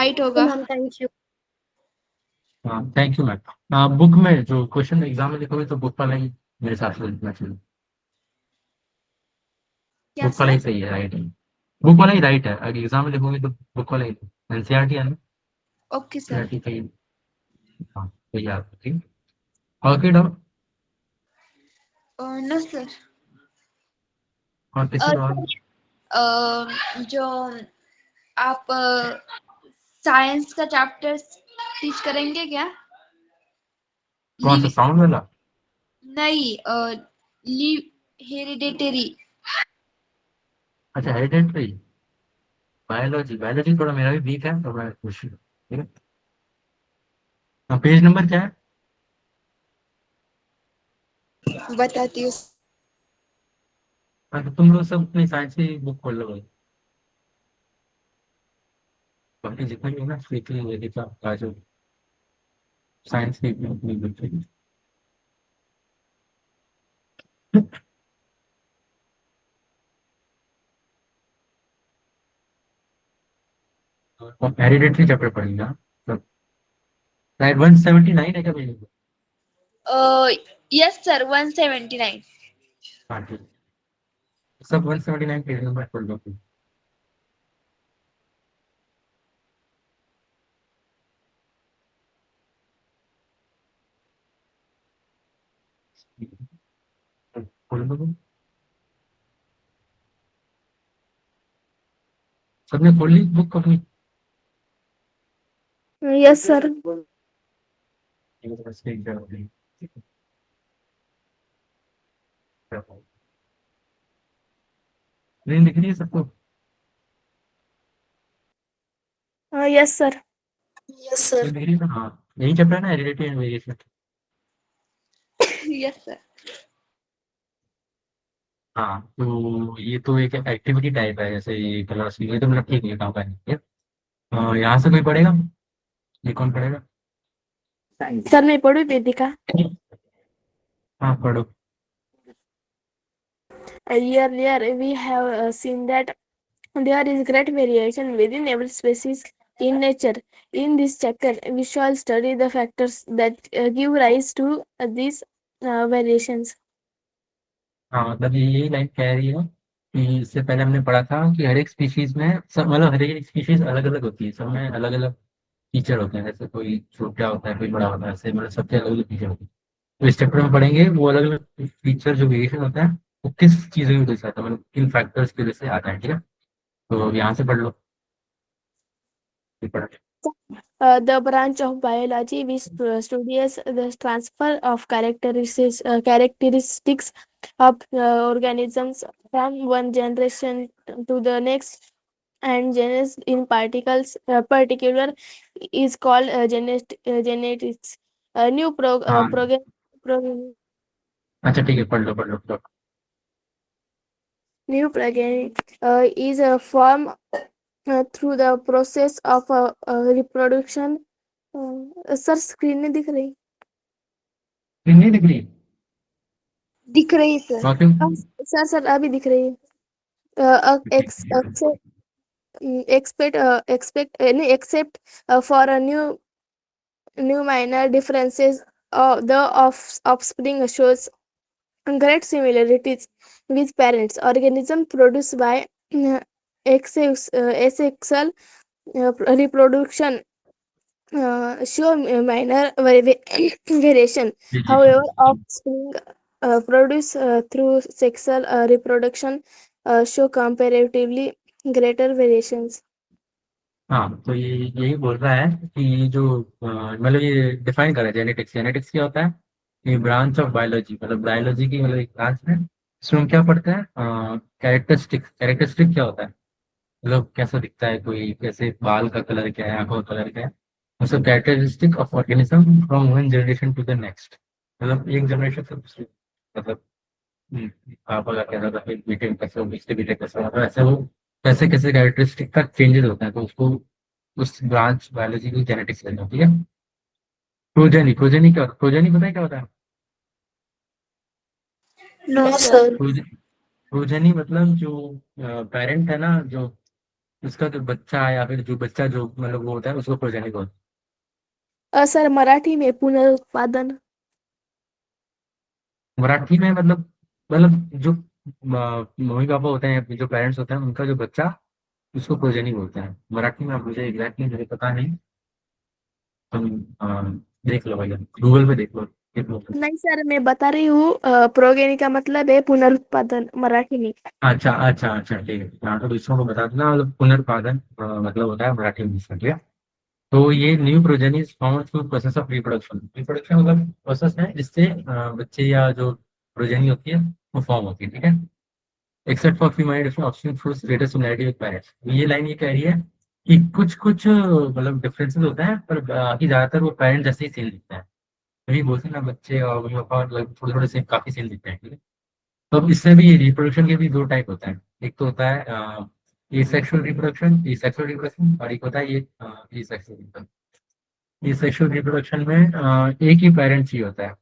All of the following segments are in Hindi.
राइट होगा। Ma'am thank you. हाँ थैंक यू मैम। बुक में जो क्वेश्चन एग्जाम में लिखोगे तो बुक वाला ही मेरे हिसाब से लिखना चाहिए। क्या बुक वाला ही सर? सही है, राइट है। बुक वाला ही राइट है, अगर एग्जाम में लिखोगे तो बुक वाला ही एनसीईआरटी है ना। Okay sir. एनसीईआरटी सही। हाँ तो याद रखिए। Okay doctor. No sir. और किसी और? जो आप साइंस का चैप्टर टीच करेंगे क्या? कौन सा, लिव साउंड वाला? नहीं, लिव हेरिडेटरी। अच्छा हेरिडेटरी। बायोलॉजी, बायोलॉजी थोड़ा मेरा भी वीक है तो मैं कुछ ठीक है। पेज नंबर क्या है? बताती हूँ। हाँ तो तुम लोग सब अपनी साइंस की बुक खोल लो भाई। बाकी जितना भी है ना स्वीटली वेदिका काजू, साइंस की अपनी बुक है। और हेरिडेटरी चैप्टर पढ़ेंगे हाँ? सब शायद 179 है क्या मेरे को? Yes sir, 179। हाँ ठीक है। सब 179 पेज नंबर पढ़ लो फिर। खोल लो तुम। सबने खोल ली बुक अपनी? Yes sir. स्क्रीन शेयर हो गई। ठीक है। स्क्रीन दिख रही है सबको? Yes sir. Yes screen sir. दिख रही है ना? हाँ यही चैप्टर है ना, heredity and variation. Yes sir. हाँ तो ये तो एक एक्टिविटी टाइप है, जैसे ये क्लास ये तो मतलब ठीक है काम का नहीं है। यहाँ से कोई पढ़ेगा? ये कौन पढ़ेगा? सर मैं पढ़ू वेदिका। हाँ पढ़ो। Earlier, we have seen that there is great variation within every species in nature. In this chapter, we shall study the factors that give rise to these variations. हाँ मतलब ये यही लाइन कह रही है कि इससे पहले हमने पढ़ा था कि हर एक स्पीशीज में सब मतलब हर एक स्पीशीज अलग अलग होती है, सब में अलग अलग फीचर होते हैं, जैसे कोई छोटा होता है कोई बड़ा होता है, ऐसे मतलब सबके अलग अलग फीचर होते हैं। तो इस चैप्टर में पढ़ेंगे वो अलग अलग फीचर जो वेरिएशन होता है वो किस चीज़ों की वजह से आता है, मतलब किन फैक्टर्स की वजह से आता है, ठीक है। तो यहाँ से पढ़ लो। ये पढ़। The branch of biology which studies the transfer of characteristics of organisms from one generation to the next, and genus in particles particular is called genetics. New हाँ program. Pro- अच्छा ठीक है, पढ़ लो। New program is a form through the process of reproduction. Sir screen नहीं दिख रही। नहीं दिख रही? दिख रही सर। बाकी सर सर अभी दिख रही है। ठीक है। नहीं except for a new minor differences, the offspring shows great similarities with parents. Organism produced by asexual reproduction show minor variation. However, offspring produced through sexual reproduction show comparatively greater variations. हाँ तो ये यही बोल रहा है कि जो मतलब ये डिफाइन करा है जेनेटिक्स। जेनेटिक्स क्या होता है? ये ब्रांच ऑफ बायोलॉजी, मतलब बायोलॉजी की मतलब एक ब्रांच है। इसमें हम क्या पढ़ते हैं? कैरेक्टरिस्टिक। कैरेक्टरिस्टिक क्या होता है? मतलब कैसा दिखता है कोई, कैसे बाल का कलर क्या है, आंखों का कलर क्या है, वो सब characteristic of organism from one generation to the next. मतलब एक जनरेशन से दूसरी, मतलब पापा का कैसा था, फिर बेटे का कैसा, बेटे बेटे कैसा, मतलब ऐसे वो कैसे कैसे कैरेक्टरिस्टिक का चेंजेस होता है, तो उसको उस ब्रांच बायोलॉजी की जेनेटिक्स लेना, ठीक है। प्रोजेनी, प्रोजेनी क्या होता है? प्रोजेनी पता है क्या होता है? No No, sir. sir. Progeny मतलब जो पेरेंट है ना, जो उसका जो बच्चा है या फिर जो बच्चा जो मतलब वो होता है उसको प्रोजेनिक बोलते सर मराठी में पुनरुत्पादन। हैं। मराठी में मतलब जो मम्मी पापा होते हैं, जो पेरेंट्स होते हैं, उनका जो बच्चा, उसको प्रोजेनिक बोलते हैं। मराठी में आप मुझे एग्जैक्टली मुझे पता नहीं। तुम देख लो भैया, गूगल पे देख लो। नहीं सर, मैं बता रही हूँ प्रोगेनी का मतलब है पुनरुत्पादन मराठी में। अच्छा अच्छा अच्छा, ठीक है। हाँ, तो दूसरों को बता देना, मतलब पुनर्पादन मतलब होता है मराठी में इसका, ठीक है। तो ये new progeny is found through process of reproduction. Reproduction मतलब प्रोसेस है जिससे बच्चे या जो प्रोजेनी होती है वो फॉर्म होती है, ठीक है। Except for female different option through greater similarity with parents. ये लाइन ये कह रही है कि कुछ कुछ मतलब डिफरेंसेस होते हैं, पर बाकी ज्यादातर वो पेरेंट जैसे ही सेम दिखते हैं। तभी बोलते हैं ना, बच्चे और मम्मी पापा मतलब थोड़े थोड़े से काफी सेम दिखते हैं, ठीक है। तो अब इससे भी रिप्रोडक्शन के भी दो टाइप होता है। एक तो होता है एसेक्सुअल रिप्रोडक्शन, और एक होता है ये एसेक्सुअल रिप्रोडक्शन। एसेक्सुअल रिप्रोडक्शन में एक ही पेरेंट चाहिए होता है।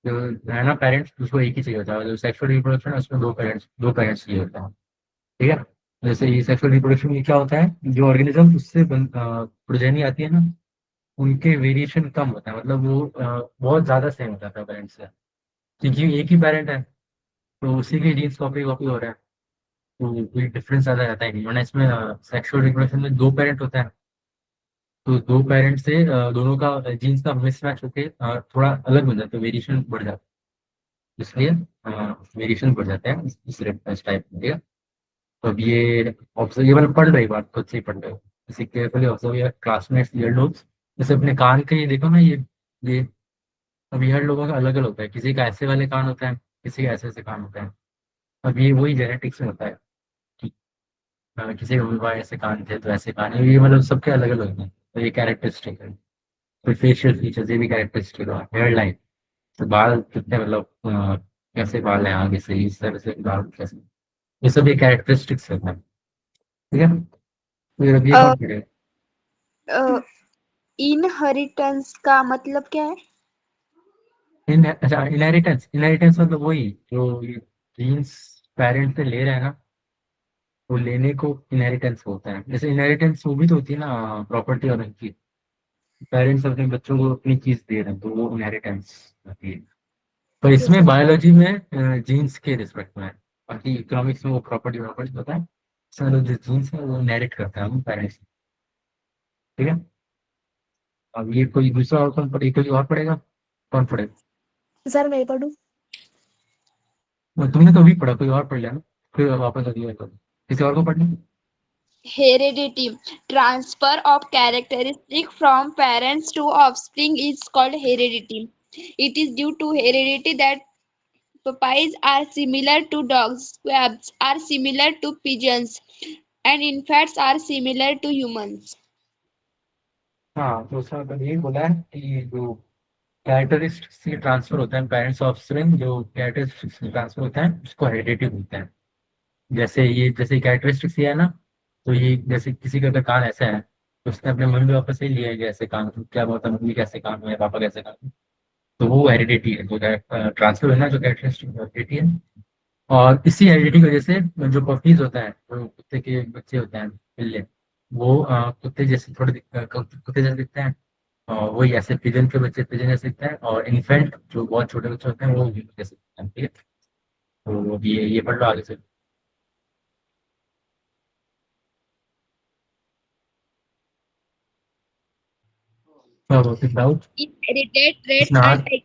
जो है ना, पेरेंट्स उसको एक ही चाहिए होता है। जो सेक्सुअल रिप्रोडक्शन है उसमें दो पेरेंट्स चाहिए होता है, ठीक है। जैसे ये सेक्सुअल रिप्रोडक्शन में क्या होता है, जो ऑर्गेनिज्म उससे प्रोजेनी आती है ना, उनके वेरिएशन कम होता है। मतलब वो बहुत ज्यादा सेम होता है पेरेंट्स से, क्योंकि एक ही पेरेंट है, तो उसी के जीन्स कॉपी कॉपी हो रहा है। तो कोई डिफरेंस ज़्यादा रहता है नहीं, वरना इसमें सेक्सुअल रिप्रोडक्शन में दो पेरेंट होता है। तो दो पेरेंट से दोनों का जीन्स का मिसमैच होके थोड़ा अलग हो जाता है, वेरिएशन बढ़ जाता है। इसलिए वेरिएशन बढ़ जाते हैं इस टाइप में, ठीक है। तो अब ये ऑब्जर्व, ये मतलब पढ़ रही बात खुद से ही पढ़ रहे हो, इसे carefully observe your classmates year lobes. जैसे अपने कान के ये देखो ना, ये अब ईयर लोगों का अलग अलग होता है। किसी का ऐसे वाले कान होता है, किसी का ऐसे ऐसे कान होता है। अब ये वही जेनेटिक्स में होता है कि किसी का विवाह ऐसे कान थे तो ऐसे कान है। ये मतलब सबके अलग अलग हैं, तो ये कैरेक्टरिस्टिक है। फिर फेशियल फीचर्स, ये भी कैरेक्टरिस्टिक है। हेयर लाइन, तो बाल कितने मतलब कैसे बाल हैं आगे से, इस तरह से बाल कैसे, ये सब ये कैरेक्टरिस्टिक्स है, ठीक है। फिर अब ये कौन पढ़ेगा? इनहेरिटेंस का मतलब क्या है? अच्छा, इनहेरिटेंस। इनहेरिटेंस मतलब वही जो जीन्स पेरेंट से ले रहे हैं ना, वो लेने को इनहेरिटेंस होता है। जैसे इनहेरिटेंस वो भी तो होती है ना, प्रॉपर्टी और उनकी, पेरेंट्स अपने बच्चों को अपनी चीज दे रहे हैं, तो वो इनहेरिटेंस होती है। तो इसमें बायोलॉजी में जीन्स के रिस्पेक्ट में है। बाकी इकोनॉमिक्स में वो प्रॉपर्टी प्रॉपर्टी होता है। इसमें मतलब जो जीन्स है वो इनहेरिट करता है हम पेरेंट्स, ठीक है। अब ये कोई दूसरा और कौन पढ़े, कोई और पढ़ेगा? कौन पढ़ेगा? सर मैं पढ़ूँ? तुमने तो अभी पढ़ा, कोई और पढ़ लिया ना, फिर वापस अगली बार करो, किसी और को पढ़ना। Heredity. Transfer of characteristic from parents to offspring is called heredity. It is due to heredity that puppies are similar to dogs, squabs are similar to pigeons, and infants are similar to humans. हाँ, तो उसमें मतलब यही बोला है कि जो कैरेक्टरिस्टिक्स से ट्रांसफर होता है पेरेंट्स ऑफ स्प्रिंग, जो कैरेक्टरिस्टिक्स से ट्रांसफर होता है उसको हेरिडिटी बोलते हैं। जैसे कैरेक्टरिस्टिक्स ये है ना, तो ये जैसे किसी का अगर कान ऐसा है, तो उसने अपने मम्मी पापा से ही लिया है कि ऐसे कान, तो क्या बोलता है, मम्मी कैसे कान है, पापा कैसे कान है। तो वो हेरिडिटी है, जो ट्रांसफर है ना, जो कैरेक्टरिस्टिक हेरिडिटी है। और इसी हेरिडिटी की वजह से जो पपीज होता है, जो कुत्ते के बच्चे होते हैं, पिल्ले, वो कुत्ते जैसे थोड़े कुत्ते जैसे दिखते हैं। और वही ऐसे पिजन के बच्चे पिजन जैसे दिखते हैं, और इन्फेंट जो बहुत छोटे बच्चे होते हैं वो human जैसे दिखते हैं, ठीक है। तो अब ये पढ़ लो आगे से। डाउट? Inherited इसमें traits हाथ, and एक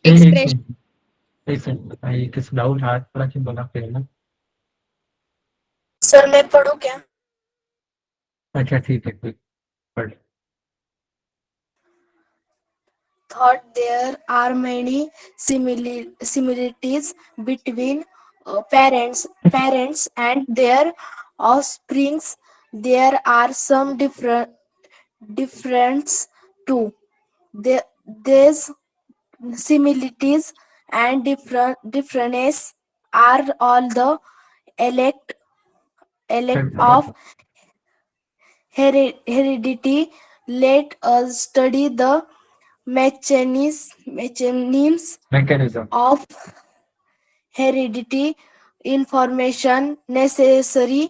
expression. सेकंड, एक सेकंड बताइए, किस डाउट हाथ पड़ा कि बना फिर ना। सर मैं पढ़ूँ क्या? अच्छा ठीक है, कोई पढ़। Thought there are many similarities between parents and their offsprings. There are some difference too. These similarities and differences are all the elect of heredity. Let us study the mechanisms mechanism. of heredity. Information necessary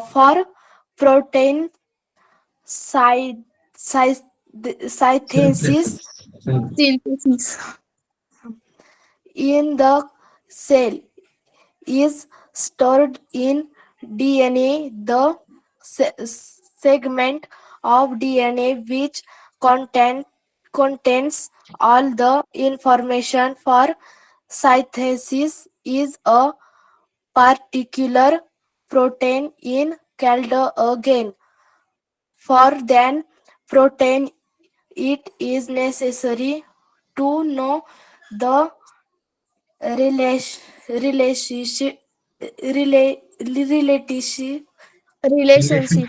for protein sy- sy- synthesis Synthesis. in the cell is stored in DNA. The segment of DNA which contains all the information for synthesis is a particular protein in called a gain. For then protein, it is necessary to know the relationship relationship Relationship.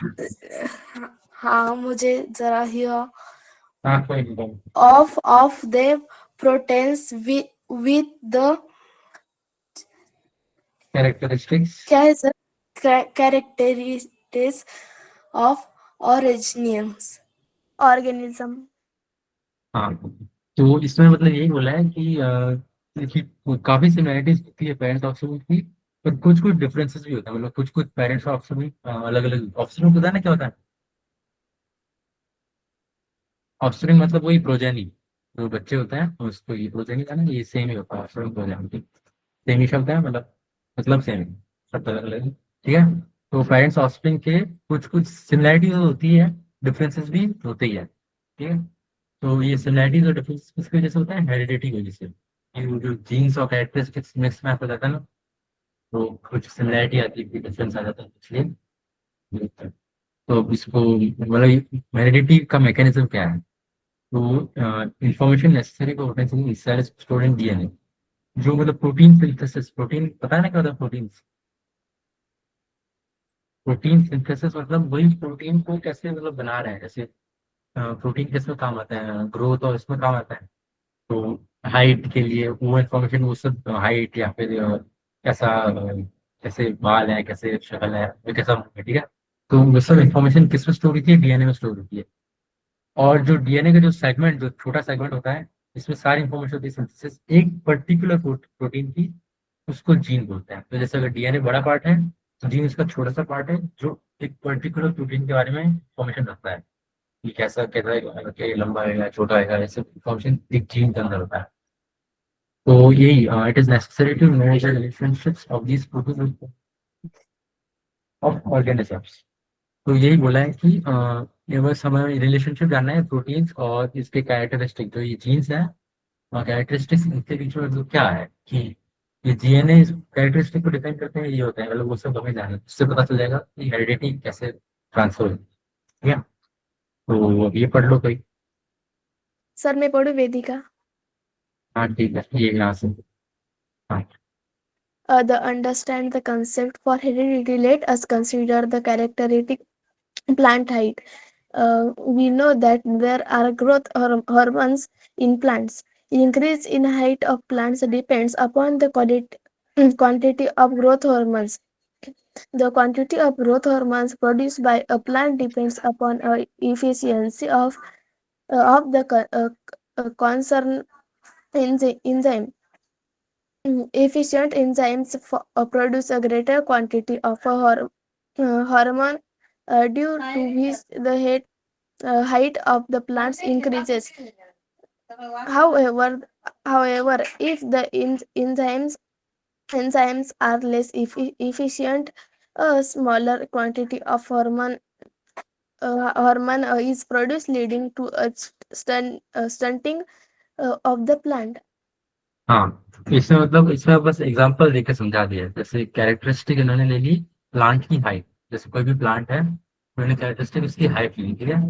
हाँ मुझे जरा ही हाँ कोई नहीं of the proteins with the characteristics क्या है सर characteristics of organisms. हाँ तो इसमें मतलब यही बोला है कि काफी सिमिलरिटीज होती है पेरेंट्स ऑफस्प्रिंग की, पर कुछ कुछ डिफरेंसेस भी होता है। मतलब कुछ कुछ पेरेंट्स ऑफस्प्रिंग अलग अलग ऑफस्प्रिंग पता है ना क्या होता है? ऑफस्प्रिंग मतलब वही प्रोजेनी, जो बच्चे होते हैं उसको ये प्रोजेनी का ना ये सेम ही होता है ऑफस्प्रिंग प्रोजेनी, सेम ही शब्द है मतलब सेम ही शब्द अलग अलग है, ठीक है। तो पेरेंट्स ऑफस्प्रिंग के कुछ कुछ सिमिलरिटीज होती है, डिफरेंसेस भी होते ही है, ठीक है। तो ये सिमिलरिटीज और डिफरेंस किसकी वजह से होता है? हेरिडिटी की वजह से। ये जो जीन्स और कैरेक्टरिस्टिक्स मिक्स मैच हो जाता है ना, तो कुछ सिमिलरिटी आती है, डिफरेंस आ जाता है, इसलिए ये होता है। तो इसको मतलब हेरिडिटी का मैकेनिज्म क्या है? तो information necessary for potential cell store in DNA, जो मतलब प्रोटीन सिंथेसिस, प्रोटीन पता है ना क्या होता है? प्रोटीन प्रोटीन सिंथेसिस मतलब वही प्रोटीन को कैसे मतलब बना रहे हैं, जैसे प्रोटीन किसमें काम आता है? ग्रोथ और इसमें काम आता है। तो हाइट के लिए वो इन्फॉर्मेशन, वो सब हाइट या फिर कैसा कैसे बाल है, कैसे शक्ल है, वो कैसा मुंह है, ठीक है। तो वो सब इन्फॉर्मेशन किस में स्टोर होती है? डीएनए में स्टोर होती है। और जो डीएनए का जो सेगमेंट, जो छोटा सेगमेंट होता है, इसमें सारी इन्फॉर्मेशन होती है सिंथेसिस एक पर्टिकुलर प्रोटीन की, उसको जीन बोलते हैं। तो जैसे अगर डीएनए बड़ा पार्ट है, तो जीन उसका छोटा सा पार्ट है जो एक पर्टिकुलर प्रोटीन के बारे में इन्फॉर्मेशन रखता है कि कैसा कैसा कि लंबा है, छोटा है, ऐसे इन्फॉर्मेशन एक जीन के अंदर होता है। तो यही it is necessary to know the relationships of these protein of organisms. तो यही बोला है कि ये बस हमें रिलेशनशिप जानना है प्रोटीन्स और इसके कैरेक्टरिस्टिक, जो ये जीन्स है और कैरेक्टरिस्टिक्स, इनके बीच में मतलब क्या है कि ये डीएनए कैरेक्टरिस्टिक को डिफाइन करते हैं, ये होता है मतलब वो सब हमें जानना है, इससे पता चल जाएगा कि हेरिडिटी कैसे ट्रांसफर होती है, ठीक है। तो ये पढ़ लो कोई। सर मैं पढ़ू वेदिका. हाँ ठीक है, ये यहाँ से। हाँ The understand the concept for heredity, let us consider the characteristic plant height. We know that there are growth hormones in plants. Increase in height of plants depends upon the quantity of growth hormones. The quantity of growth hormones produced by a plant depends upon efficiency of the concerned enzyme. Efficient enzymes produce a greater quantity of a hormone due to which the height of the plants increases. However, if the enzymes are less efficient, a smaller quantity of hormone is produced, leading to a stunting of the plant. हाँ, इसमें मतलब इसमें बस एग्जांपल देके समझा दिया है। जैसे कैरेक्टरिस्टिक इन्होंने ले ली प्लांट की हाइट, जैसे कोई भी प्लांट है उन्होंने कैरेक्टरिस्टिक उसकी हाइट ली, ठीक है।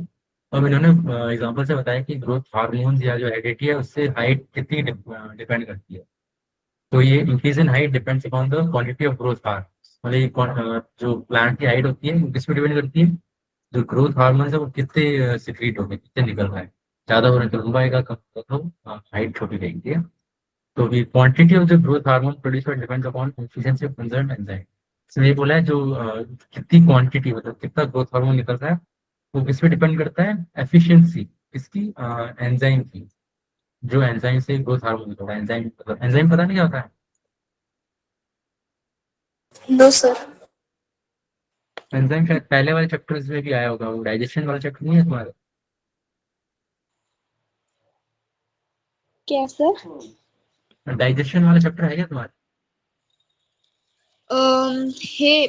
अब इन्होंने एग्जांपल से बताया कि ग्रोथ हार्मोन्स या जो हेरिडिटी है उससे हाइट कितनी डिपेंड करती है। तो ये increase in height depends upon the quantity of growth hormone. मतलब ये जो प्लांट की हाइट होती है वो किस पे डिपेंड करती है? जो ग्रोथ हार्मोन है वो कितने सिक्रीट होंगे, कितने निकल रहा है, ज्यादा होने तो लंबा आएगा, कम होगा तो हाइट छोटी रहेगी, ठीक है। तो the quantity of the growth hormone produced depends upon efficiency of concerned enzyme। इसमें ये बोला है जो कितनी क्वांटिटी मतलब कितना ग्रोथ हार्मोन निकल रहा है वो किस पे डिपेंड करता है? एफिशिएंसी किसकी? एंजाइम की। जो एंजाइम से ग्रोथ हार्मोन निकल रहा है, एंजाइम मतलब एंजाइम पता नहीं क्या होता है? No, sir. एंजाइम शायद पहले वाले चैप्टर्स में भी आया होगा, वो डाइजेशन वाला चैप्टर नहीं है तुम्हारा? क्या सर? डाइजेशन वाला चैप्टर है क्या तुम्हारा? हे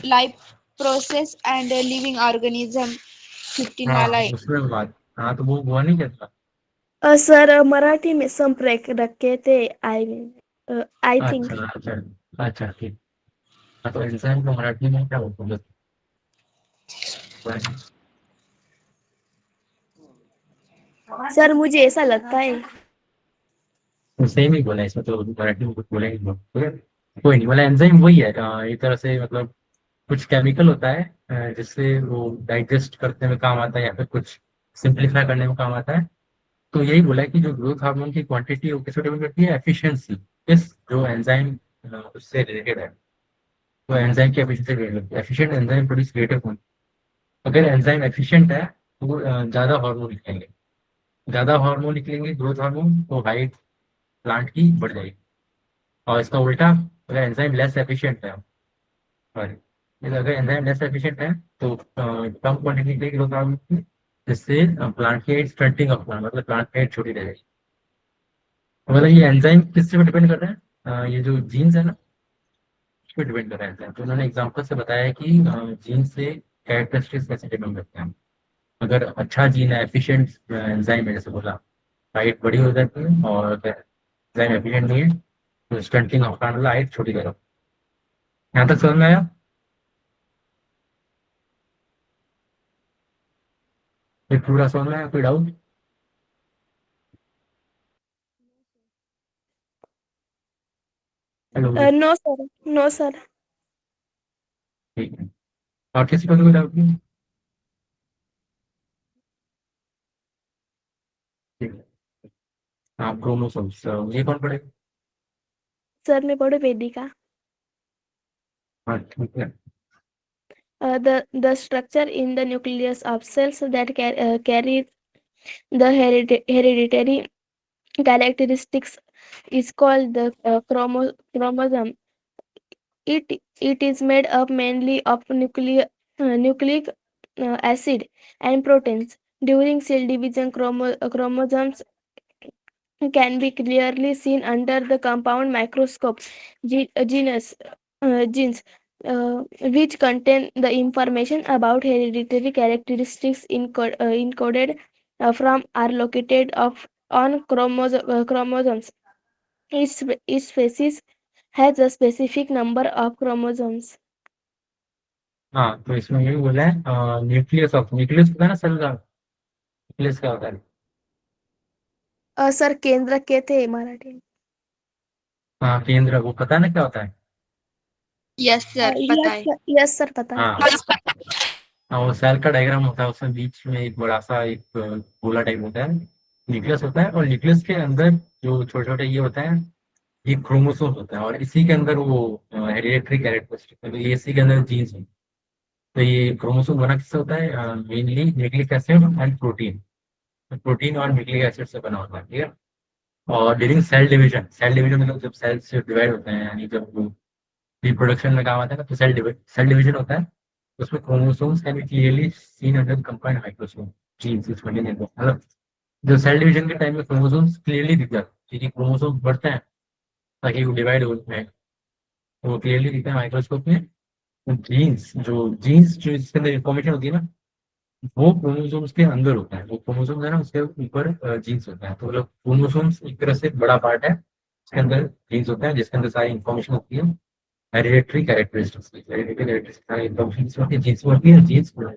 life process and living organism 15 वाला हाँ है। उसमें बात, हाँ तो वो नहीं कहता। सर मराठी में संप्रेक रखे थे, आई मीन आई थिंक। अच्छा अच्छा। अच्छा ठीक। हाँ तो एंजाइम को मराठी में क्या बोलते हैं? सर मुझे ऐसा लगता है। तो सेम ही बोला है, इसमें तो मराठी में कुछ बोला ही नहीं, ठीक है। कोई नहीं, मतलब एंजाइम वही है, एक तरह से मतलब कुछ केमिकल होता है जिससे वो डाइजेस्ट करने में काम आता है या फिर कुछ सिंप्लीफाई करने में काम आता है। तो यही बोला है कि जो ग्रोथ हार्मोन की क्वांटिटी वो किससे डिपेंड करती है? एफिशिएंसी। इस जो एंजाइम उससे रिलेटेड है, तो एंजाइम की एफिशिएंसी रिलेटेड करती है। Efficient enzyme produce greater quantity. अगर एंजाइम एफिशिएंट है तो वो ज़्यादा हार्मोन निकलेंगे। ज़्यादा हार्मोन निकलेंगे ग्रोथ हार्मोन, तो हाइट प्लांट की बढ़ जाएगी। और इसका उल्टा, अगर एंजाइम लेस एफिशिएंट है, सॉरी, अगर एंजाइम लेस एफिशिएंट है तो कम क्वांटिटी निकलेगी ग्रोथ हार्मोन की, जिससे प्लांट की स्टंटिंग ऑफ प्लांट, मतलब प्लांट की छोटी रह जाएगी। तो मतलब ये एंजाइम किस पे डिपेंड कर रहे हैं? ये जो जीन्स है ना, उस पर डिपेंड कर रहे हैं एंजाइम। तो उन्होंने एग्जाम्पल से बताया है कि जीन से कैरेक्टरिस्टिक्स कैसे डिपेंड करते हैं। अगर अच्छा जीन है, एफिशिएंट एंजाइम है, जैसे बोला, हाइट बड़ी हो जाती है, और अगर एंजाइम एफिशिएंट नहीं है तो स्टंटिंग ऑफ प्लांट, मतलब हाइट छोटी करो। यहाँ तक समझ में आया? फिर पूरा समझ में आया? कोई doubt? Hello. No sir, no sir. ठीक है। और किसी को तो कोई डाउट नहीं? ठीक है। हाँ क्रोमोसोम्स, ये कौन पढ़ेगा? सर मैं पढ़ू वेदिका। हाँ ठीक है। The structure in the nucleus of cells that carry the hereditary characteristics is called the chromosome. It is made up mainly of nucleic acid and proteins. During cell division, chromosomes can be clearly seen under the compound microscope. Genes, which contain the information about hereditary characteristics encoded from, are located on chromosomes. Each species has a specific number of chromosomes. हाँ तो इसमें यही बोला है, न्यूक्लियस ऑफ, न्यूक्लियस होता है ना सेल का, न्यूक्लियस क्या होता है? सर केंद्र कहते हैं मराठी में। हाँ केंद्र, वो पता है ना क्या होता है? यस सर, पता यस है। सर, यस सर, पता है। हाँ। हाँ वो सेल का डायग्राम होता है, उसमें बीच में एक बड़ा सा एक गोला टाइप होता है, न्यूक्लियस होता है। और न्यूक्लियस के अंदर जो छोटे छोटे ये होता है, ये क्रोमोसोम होता है। और इसी के अंदर वो हेरिडेटरी कैरेक्टरिस्टिक, तो ये इसी के अंदर जीन्स है। तो ये क्रोमोसोम बना किससे होता है? Mainly nucleic acid and protein. Protein और न्यूक्लिक एसिड से बना होता है, ठीक है। और during cell division, cell division मतलब जब सेल्स डिवाइड होते हैं, यानी जब रिप्रोडक्शन में काम आता है ना, तो सेल डिवीजन होता है। उसमें chromosomes can be clearly seen under combined microscope. Genes इसमें नहीं देखो, मतलब जो सेल डिवीजन के टाइम में क्रोमोसोम्स क्लियरली दिख जाते हैं, क्योंकि क्रोमोसोम्स बढ़ते हैं ताकि वो डिवाइड हो जाए, तो वो क्लियरली दिखता है माइक्रोस्कोप में। जीन्स जो इसके अंदर इंफॉर्मेशन होती है ना, वो क्रोमोसोम्स के अंदर होता है। वो क्रोमोसोम्स है ना, उसके ऊपर जीन्स होता है। तो मतलब क्रोमोसोम्स एक तरह से बड़ा पार्ट है, उसके अंदर जीन्स होता है, जिसके अंदर सारी इंफॉर्मेशन होती है, हेरिडेटरी कैरेक्टरिस्टिक्स। हेरिडेटरी कैरेक्टरिस्टिक्स सारी इंफॉर्मेशन होती है, जीन्स में होती है, जीन्स में।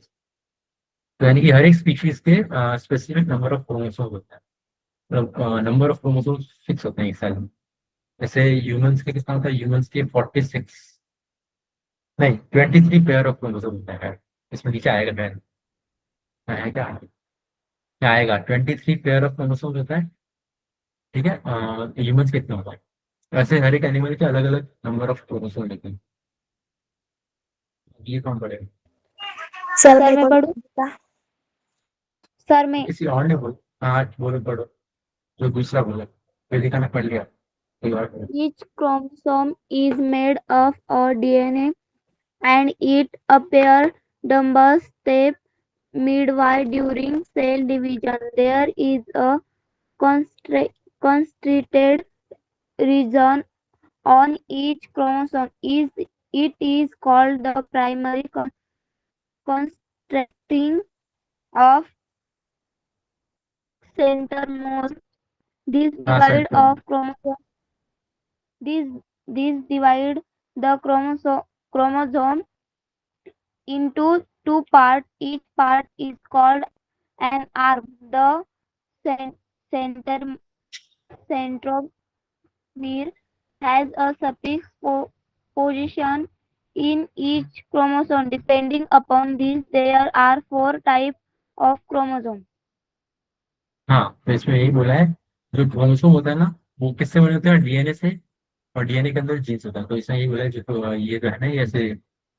तो यानी कि हर एक स्पीशीज के स्पेसिफिक नंबर ऑफ क्रोमोसोम्स होता है, मतलब नंबर ऑफ क्रोमोसोम्स फिक्स होते हैं एक सेल में। जैसे ह्यूमंस के कितना होता है? ह्यूमंस के 46, नहीं 23 पेयर ऑफ क्रोमोसोम होता है। इसमें नीचे आएगा खैर, है क्या? क्या आएगा? 23 पेयर ऑफ क्रोमोसोम होता है, ठीक है। ह्यूमंस कितना होता है? वैसे हर एक एनिमल के अलग अलग नंबर ऑफ क्रोमोसोम होते हैं। ये कौन पड़ेगा? सर सर मैं मैं पढ़ूं? पढ़ू। सर मैं किसी और ने बोल, हाँ बोलो पढ़ो, जो दूसरा बोला। वेदिका ने पढ़ लिया, कोई और पढ़ो। Each chromosome is made of a DNA and it appear dumbbell step midway during cell division. There is a constricted region on each chromosome. It is called the primary constricting of centromere. This हाँ divide centromere. of chromosome this this divide the chromosome into two parts. Each part is called an arm. The center centromere has a suffix position in each chromosome. Depending upon this, there are four types of chromosome. हाँ, तो इसमें यही बोला है, जो क्रोमोसोम होता है ना, वो किससे बने होते हैं? डीएनए से। और डीएनए के अंदर जीन्स होता है। तो इसमें यही बोला है, जो तो ये जो है ना, ये ऐसे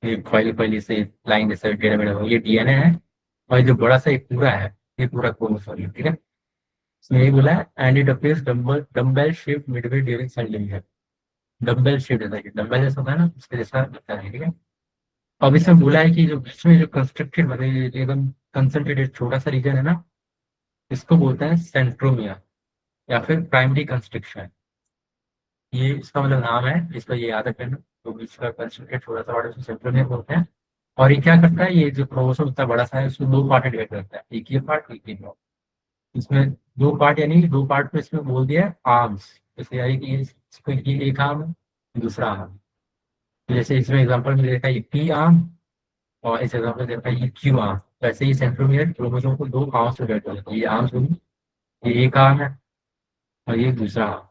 ये फॉइल फॉइल से लाइन जैसे टेढ़ा मेढ़ा, ये डीएनए है। और जो बड़ा सा एक पूरा है, ये पूरा क्रोमोसोम है, ठीक है। इसमें यही बोला है, and it appears dumbbell shape midway during cell division. Dumbbell shape जैसा कि डम्बेल जैसा होता है ना, उसके जैसा दिखता है, ठीक है। अब इसमें बोला है कि जो बीच में जो कंस्ट्रक्टेड मतलब एकदम कंसंट्रेटेड छोटा सा रीजन है ना, इसको बोलते हैं सेंट्रोमियर या फिर प्राइमरी कंस्ट्रक्शन। ये इसका मतलब नाम है, इसका ये याद रखना। तो बीच का कंस्ट्रक्टेड थोड़ा सा बड़ा सेंट्रोमियर बोलते हैं। और ये क्या करता है, ये जो क्रोमोसोम इतना बड़ा सा है, उसको दो पार्ट डिवाइड करता है, एक ये पार्ट, एक ये पार्ट। इसमें दो पार्ट, यानी दो पार्ट में इसमें बोल दिया है आर्म्स। जैसे यानी कि इसको ये एक आर्म है, दूसरा आर्म। जैसे इसमें एग्जांपल में देखा ये पी आर्म, और इस एग्जांपल में देखा ये क्यू आर्म। वैसे ही सेंट्रोमियर क्रोमोसोम को दो आर्म्स में डिवाइड कर देता है। ये आर्म्स होगी, ये एक आर्म है, और ये दूसरा आर्म।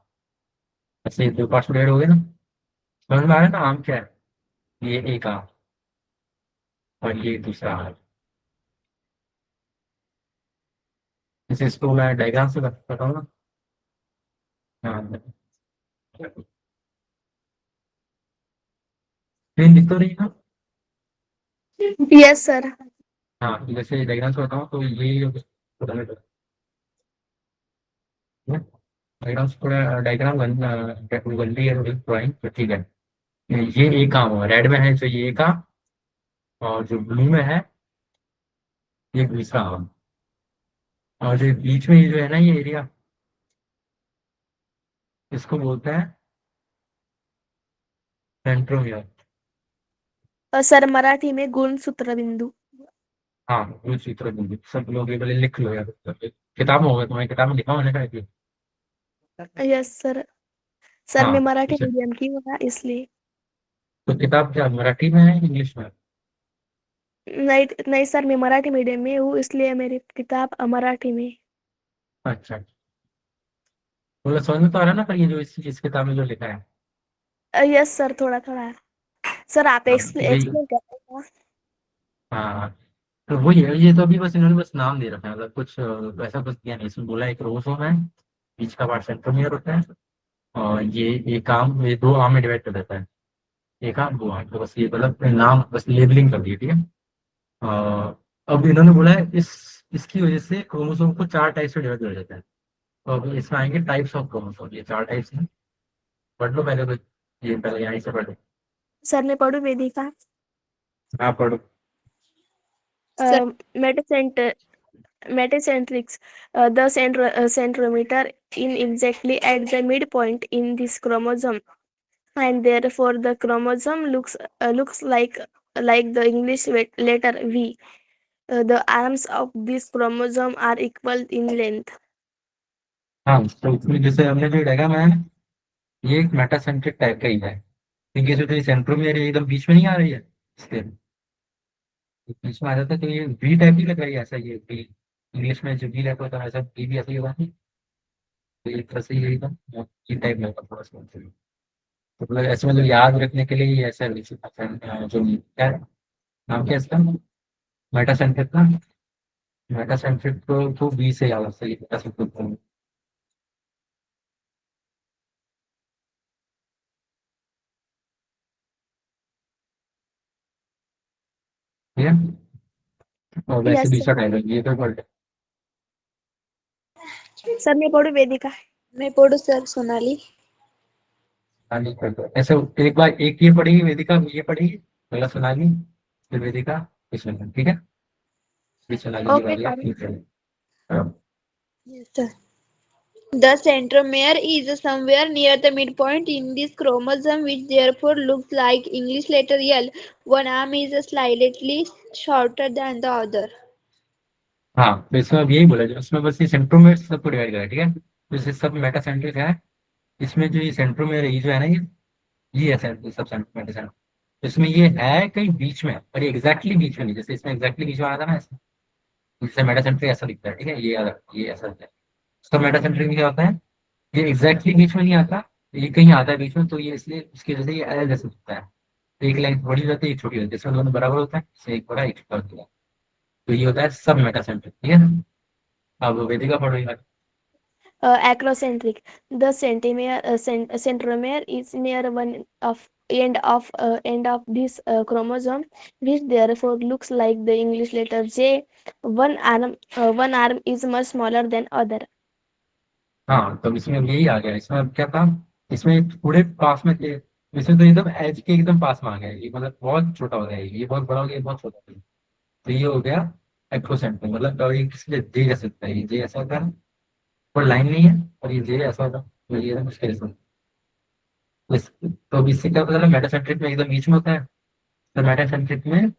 ऐसे ये दो पार्ट्स डिवाइड हो गए ना। समझ में आ रहा है ना आर्म क्या है? ये एक आर्म और ये दूसरा आर्म। जैसे इसको मैं डायग्राम से बताऊँ ना। हाँ, स्क्रीन दिख तो रही है ना? Yes, sir. हाँ, तो जैसे डायग्राम से बताऊँ तो ये डायग्राम से थोड़ा डायग्राम गंदी है थोड़ी ड्राइंग, तो ठीक है। ये एक काम हुआ, रेड में है जो ये काम, और जो ब्लू में है ये दूसरा काम। और जो बीच में ये जो है ना, ये एरिया, इसको बोलते हैं सेंट्रोमियर। सर मराठी में गुणसूत्र बिंदु। हाँ, वो चित्र बिंदु सब लोग ये बोले लिख लो यार। किताब में होगा, तुम्हारी किताब में लिखा होने का है कि? Yes sir. सर मैं हाँ, मराठी मीडियम की हूँ ना, इसलिए। तो किताब क्या मराठी में है इंग्लिश में? नहीं नहीं सर, मैं मराठी मीडियम में हूँ, इसलिए मेरी किताब मराठी में। अच्छा, बोला समझ में तो आ रहा है ना, पर ये जो इस किताब में जो लिखा है। यस सर, थोड़ा थोड़ा। सर आप हाँ, तो यही। एक्सप्लेन कर रहे हैं। हाँ, तो वही है, ये तो अभी बस इन्होंने बस नाम दे रखा है, मतलब कुछ वैसा कुछ दिया नहीं। इसमें बोला एक क्रोमोसोम है, बीच का पार्ट सेंट्रोमियर होता है, और ये एक आर्म, ये दो आर्म में डिवाइड कर देता है। एक आर्म दो आर्म, तो बस ये मतलब नाम बस लेबलिंग कर दी, ठीक है। अब इन्होंने बोला है इसकी वजह से क्रोमोसोम को चार टाइप से डिवाइड कर देता है। तो अब इसमें आएंगे टाइप्स ऑफ क्रोमोसोम, ये चार टाइप्स हैं। पढ़ लो पहले तो, ये पहले यहीं से पढ़ लो। सर मैं पढ़ू वेदिका। आप पढ़ो। Sir, मेटासेंटर metacentrics, the centrometer in exactly at the midpoint in this chromosome, and therefore the chromosome looks like the English letter V. The arms of this chromosome are equal in length. हाँ, तो इसमें जैसे हमने जो डायग्राम है ना, ये एक मेटासेंट्रिक टाइप का ही है। क्योंकि जो ये सेंट्रोमियर है एकदम बीच में नहीं आ रही है, इसके बीच में आ जाता है, तो ये वी टाइप ही लग रही है ऐसा। ये वी इंग्लिश में जो वी टाइप होता है, ऐसा वी भी ऐसा ही होगा नहीं। तो एक तरह से ये एकदम वी टाइप लगता है थोड़ा सा। तो मतलब ऐसे मतलब याद रखने के लिए ये ऐसा है, जो क्या है, नाम क्या है इसका? मेटासेंट्रिक का। मेटासेंट्रिक को वी से याद रखते हैं, मेटासेंट्रिक को। ठीक है। और वैसे Yes sir. दूसरा टाइप है ये तो वर्ड। सर मैं पढ़ू वेदिका। मैं पढ़ू सर सोनाली। ऐसे एक बार एक ये पढ़ेगी वेदिका, ये पढ़ेगी। पहला सोनाली, फिर वेदिका, फिर सोनम, ठीक है? फिर सोनाली की Okay, बारी, sir. आप ठीक है। Yes, sir. The centromere is somewhere near the midpoint in this chromosome, which therefore looks like English letter L. One arm is slightly shorter than the other. हाँ, तो इसमें अब यही बोला जाए, उसमें बस ये सेंट्रोमेयर से सबको डिवाइड करा है, ठीक है? जैसे सब मेटासेंट्रिक है, इसमें जो ये सेंट्रोमेयर है, ये जो है ना, ये है सब मेटासेंट्रिक। इसमें ये है कहीं बीच में, और ये एग्जैक्टली बीच में नहीं, जैसे इसमें एग्जैक्टली बीच में आया था ना, ऐसे जैसे मेटासेंट्रिक ऐसा दिखता है, ठीक है? ये ऐसा दिखता है। सब मेटासेंट्रिक में क्या होता है, ये एग्जैक्टली बीच में नहीं आता, ये कहीं आता है बीच में, तो ये इसलिए इसकी वजह से ये एल जैसे दिखता है। तो एक लाइन बड़ी हो जाती है, एक छोटी हो जाती है, इसमें दोनों बराबर होता है, इससे एक बड़ा एक छोटा होता है, तो ये होता है सब मेटासेंट्रिक, ठीक है? अब वेदिका पढ़ो यार। Acrocentric. The centromere is near one of end of this chromosome, which therefore looks like the English letter J. One arm is much smaller than other. हाँ, तो इसमें अब यही आ गया, इसमें अब क्या था, इसमें पूरे पास में थे, इसमें तो एकदम एज के एकदम पास में आ गया, ये मतलब बहुत छोटा हो गया, ये बहुत बड़ा हो गया, ये बहुत छोटा हो गया, तो ये हो गया एक्रोसेंट्रिक, मतलब ये किसी जे जैसे होता है, ये जे ऐसा होता है, और लाइन नहीं है, और ये जे ऐसा होता है, तो ये एकदम इसके जैसा। तो अब इससे क्या पता चला, मेटासेंट्रिक में एकदम बीच में होता है, तो मेटासेंट्रिक में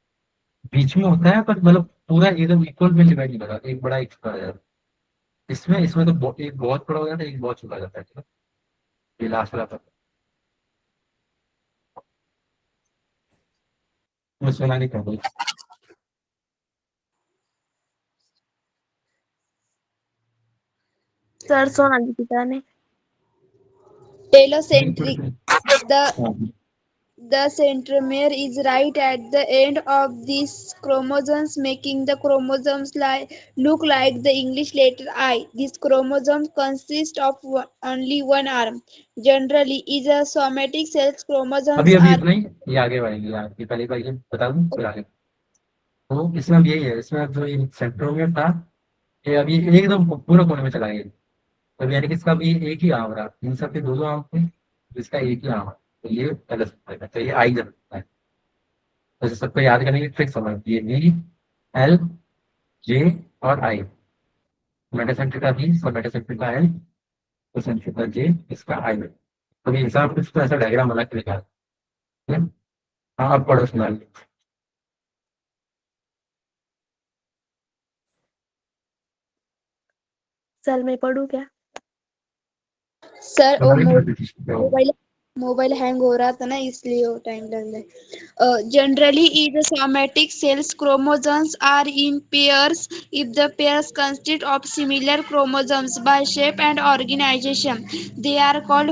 बीच में होता है, पर मतलब पूरा एकदम इक्वल में डिवाइड नहीं करा, एक बड़ा एक छोटा हो जाता है। इसमें इसमें तो एक बहुत बड़ा हो जाता है, एक बहुत छोटा हो जाता है, ठीक है? ये लास्ट वाला था, मैं सुना नहीं कर Sir, Sonali पिता ने. Telocentric. The रही। The centromere is right at the end of these chromosomes, making the chromosomes look like the English letter I. This chromosome consists of only one arm. Generally, is a somatic cells अभी chromosomes अभी are इतना ही, ये आगे बढ़ेंगे, आपकी पहली बार ये बता दूं फिर आगे। तो इसमें अब यही है, इसमें अब जो ये सेंट्रोमियर था, ये अभी एकदम पूरा कोने में चला गया, तो यानी कि इसका भी एक ही आम रहा, इन सब के दो दो आम थे, तो इसका एक ही आम है, तो ये गलत होता है, तो ये आई जब है, तो सबको याद करने की ट्रिक समझ, ये वी, एल, जे और आई, मेटासेंट्रिक का वी और मेटासेंट्रिक का एल, तो सेंट्रिक का जे, इसका आई। तो ये हिसाब कुछ तो ऐसा डायग्राम बना के निकाल, ठीक है? हाँ, अब पढ़ो सुना। Sir, मैं पढ़ूँ क्या? sir तुम्हारी क्या मोबाइल मोबाइल हैंग हो रहा था ना, इसलिए वो टाइम लग रहा है। Generally is somatic cells chromosomes are in pairs if the pairs consist of similar chromosomes by shape and organization. They are called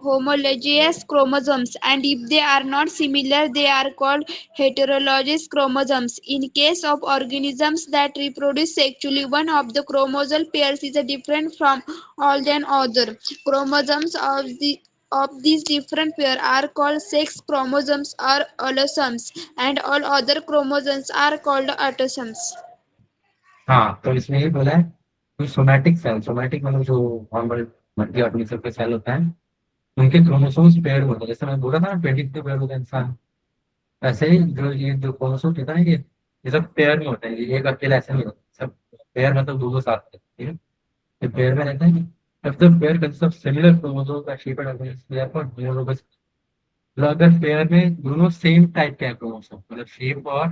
homologous chromosomes, and if they are not similar, they are called heterologous chromosomes. In case of organisms that reproduce sexually, one of the chromosomal pairs is different from all than other. Chromosomes of these different pairs are called sex chromosomes or allosomes, and all other chromosomes are called autosomes. हाँ, तो इसमें ये बोला है कि सोमैटिक सेल, सोमैटिक मतलब जो नॉर्मल मल्टी ऑर्गेनिज्म के सेल होते हैं, उनके क्रोमोसोम्स पेयर होते हैं, जैसे मैं बोला था ना 23 पेयर होते हैं इंसान, ऐसे ही जो ये जो क्रोमोसोम होता है ना, ये सब पेयर में होते हैं, ये एक अकेला ऐसे नहीं होता, सब पेयर मतलब दो दो साथ होते हैं, ठीक है? ये पेयर में रहता है। if the pair consists of similar chromosomes that shape and organize, therefore homologous, मतलब अगर पेयर में दोनों सेम टाइप के हैं क्रोमोसोम, मतलब शेप और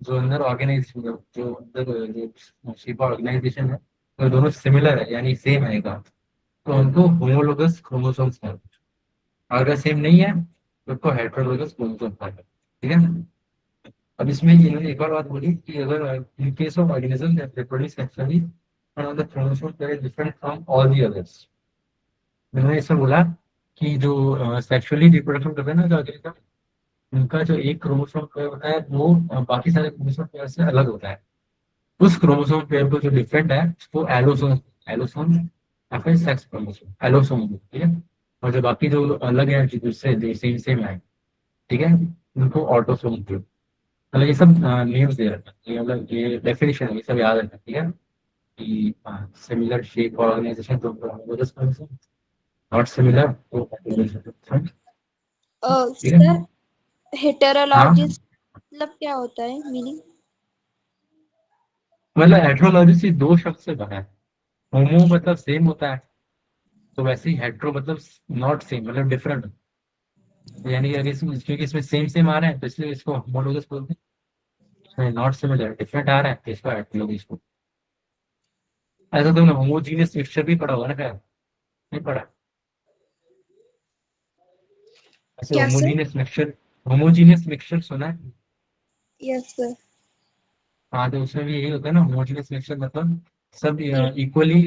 जो अंदर ऑर्गेनाइजेशन, जो अंदर जो शेप और ऑर्गेनाइजेशन है, तो दोनों सिमिलर है यानी सेम आएगा, तो उनको होमोलोगस क्रोमोसोम्स कहते हैं। और अगर सेम नहीं है तो उसको हेटेरोलोगस क्रोमोसोम्स कहते हैं, ठीक है? अब इसमें इन्होंने एक और बात बोली कि अगर in case of organism that reproduce sexually and the chromosomes very different from all the others, उन्होंने इसमें बोला कि जो सेक्सुअली रिप्रोडक्शन करते हैं ना, जो ऑर्गेनिज्म, उनका जो एक क्रोमोसोम पेयर होता है वो बाकी सारे क्रोमोसोम पेयर से अलग होता है। उस क्रोमोसोम पेयर को जो डिफरेंट है उसको एलोसोम, एलोसोम या फिर सेक्स क्रोमोसोम, एलोसोम, ठीक है? और जो बाकी जो अलग है, जो दूसरे सेम सेम है, ठीक है, उनको ऑटोसोम, मतलब ये सब नेम्स दे रखा है, ये मतलब ये डेफिनेशन है, ये सब याद रखना, ठीक है? कि सिमिलर शेप और ऑर्गेनाइजेशन तो नॉट सिमिलर तो ठीक है? Sir, हेटेरोलॉजिस्ट मतलब क्या होता है मीनिंग? मतलब हेट्रोलॉजी से दो शब्द से बना है। होमो मतलब सेम होता है, तो वैसे ही हेट्रो मतलब नॉट सेम, मतलब डिफरेंट। यानी कि अगर क्योंकि इसमें सेम सेम आ रहे हैं तो इसलिए इसको होमोलॉगस बोलते हैं। इसमें नॉट सिमिलर डिफरेंट आ रहा है तो इसको हेट्रोलॉजिस्ट बोलते हैं। ऐसा तुमने होमोजीनियस मिक्सचर भी पढ़ा होगा ना, क्या नहीं पढ़ा? ऐसे क्या सर? होमोजीनियस मिक्सचर सुना है? Yes sir. हाँ, तो उसमें भी यही होता है ना, होमोजीनियस मिक्सचर मतलब सब इक्वली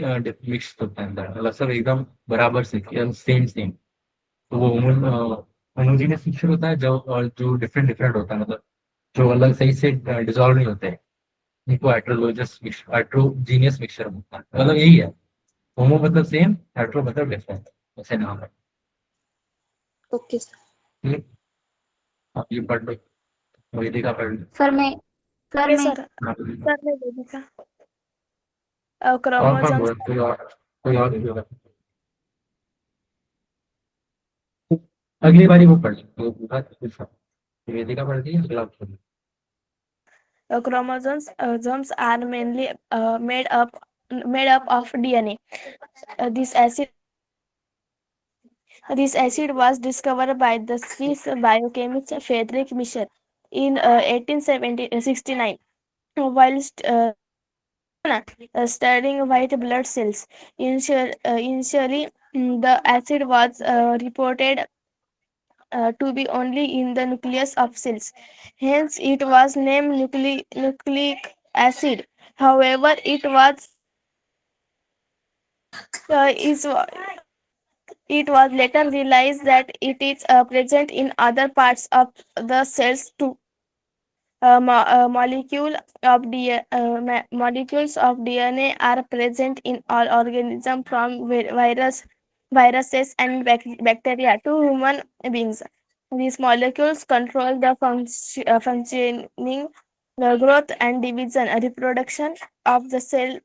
मिक्स होता है अंदर, मतलब सब एकदम बराबर से सेम सेम। तो वो होमोजीनियस मिक्सचर होता है जो, और जो डिफरेंट डिफरेंट होता है, मतलब जो अलग सही से डिजोल्व नहीं होते हैं, इनको हेट्रोजीनियस मिक्सचर होता है। मतलब यही है, होमो मतलब सेम, हेट्रो मतलब डिफरेंट, ऐसे नाम है। Okay sir. ठीक है? आप ये पढ़ लो, वेदिका पढ़ लो। सर मैं सर ओके मैं सर। हाँ, सर मैं वेदिका। और कौन क्रोमोसोम्स। बोल, कोई और नहीं होगा। अगली बारी वो पढ़ लो, तो पूरा कुछ वेदिका पढ़ दी, अगला आप पढ़ लो। Chromosomes are mainly made up of DNA. Uh, this acid this acid was discovered by the Swiss biochemist Friedrich Michel in 1869 whilst studying white blood cells. Initially, the acid was reported to be only in the nucleus of cells. Hence, it was named nucleic acid. However, is it was later realized that it is present in other parts of the cells too. Molecules of DNA are present in all organisms from viruses and bacteria to human beings. These molecules control the functioning, the growth and division, reproduction of the cell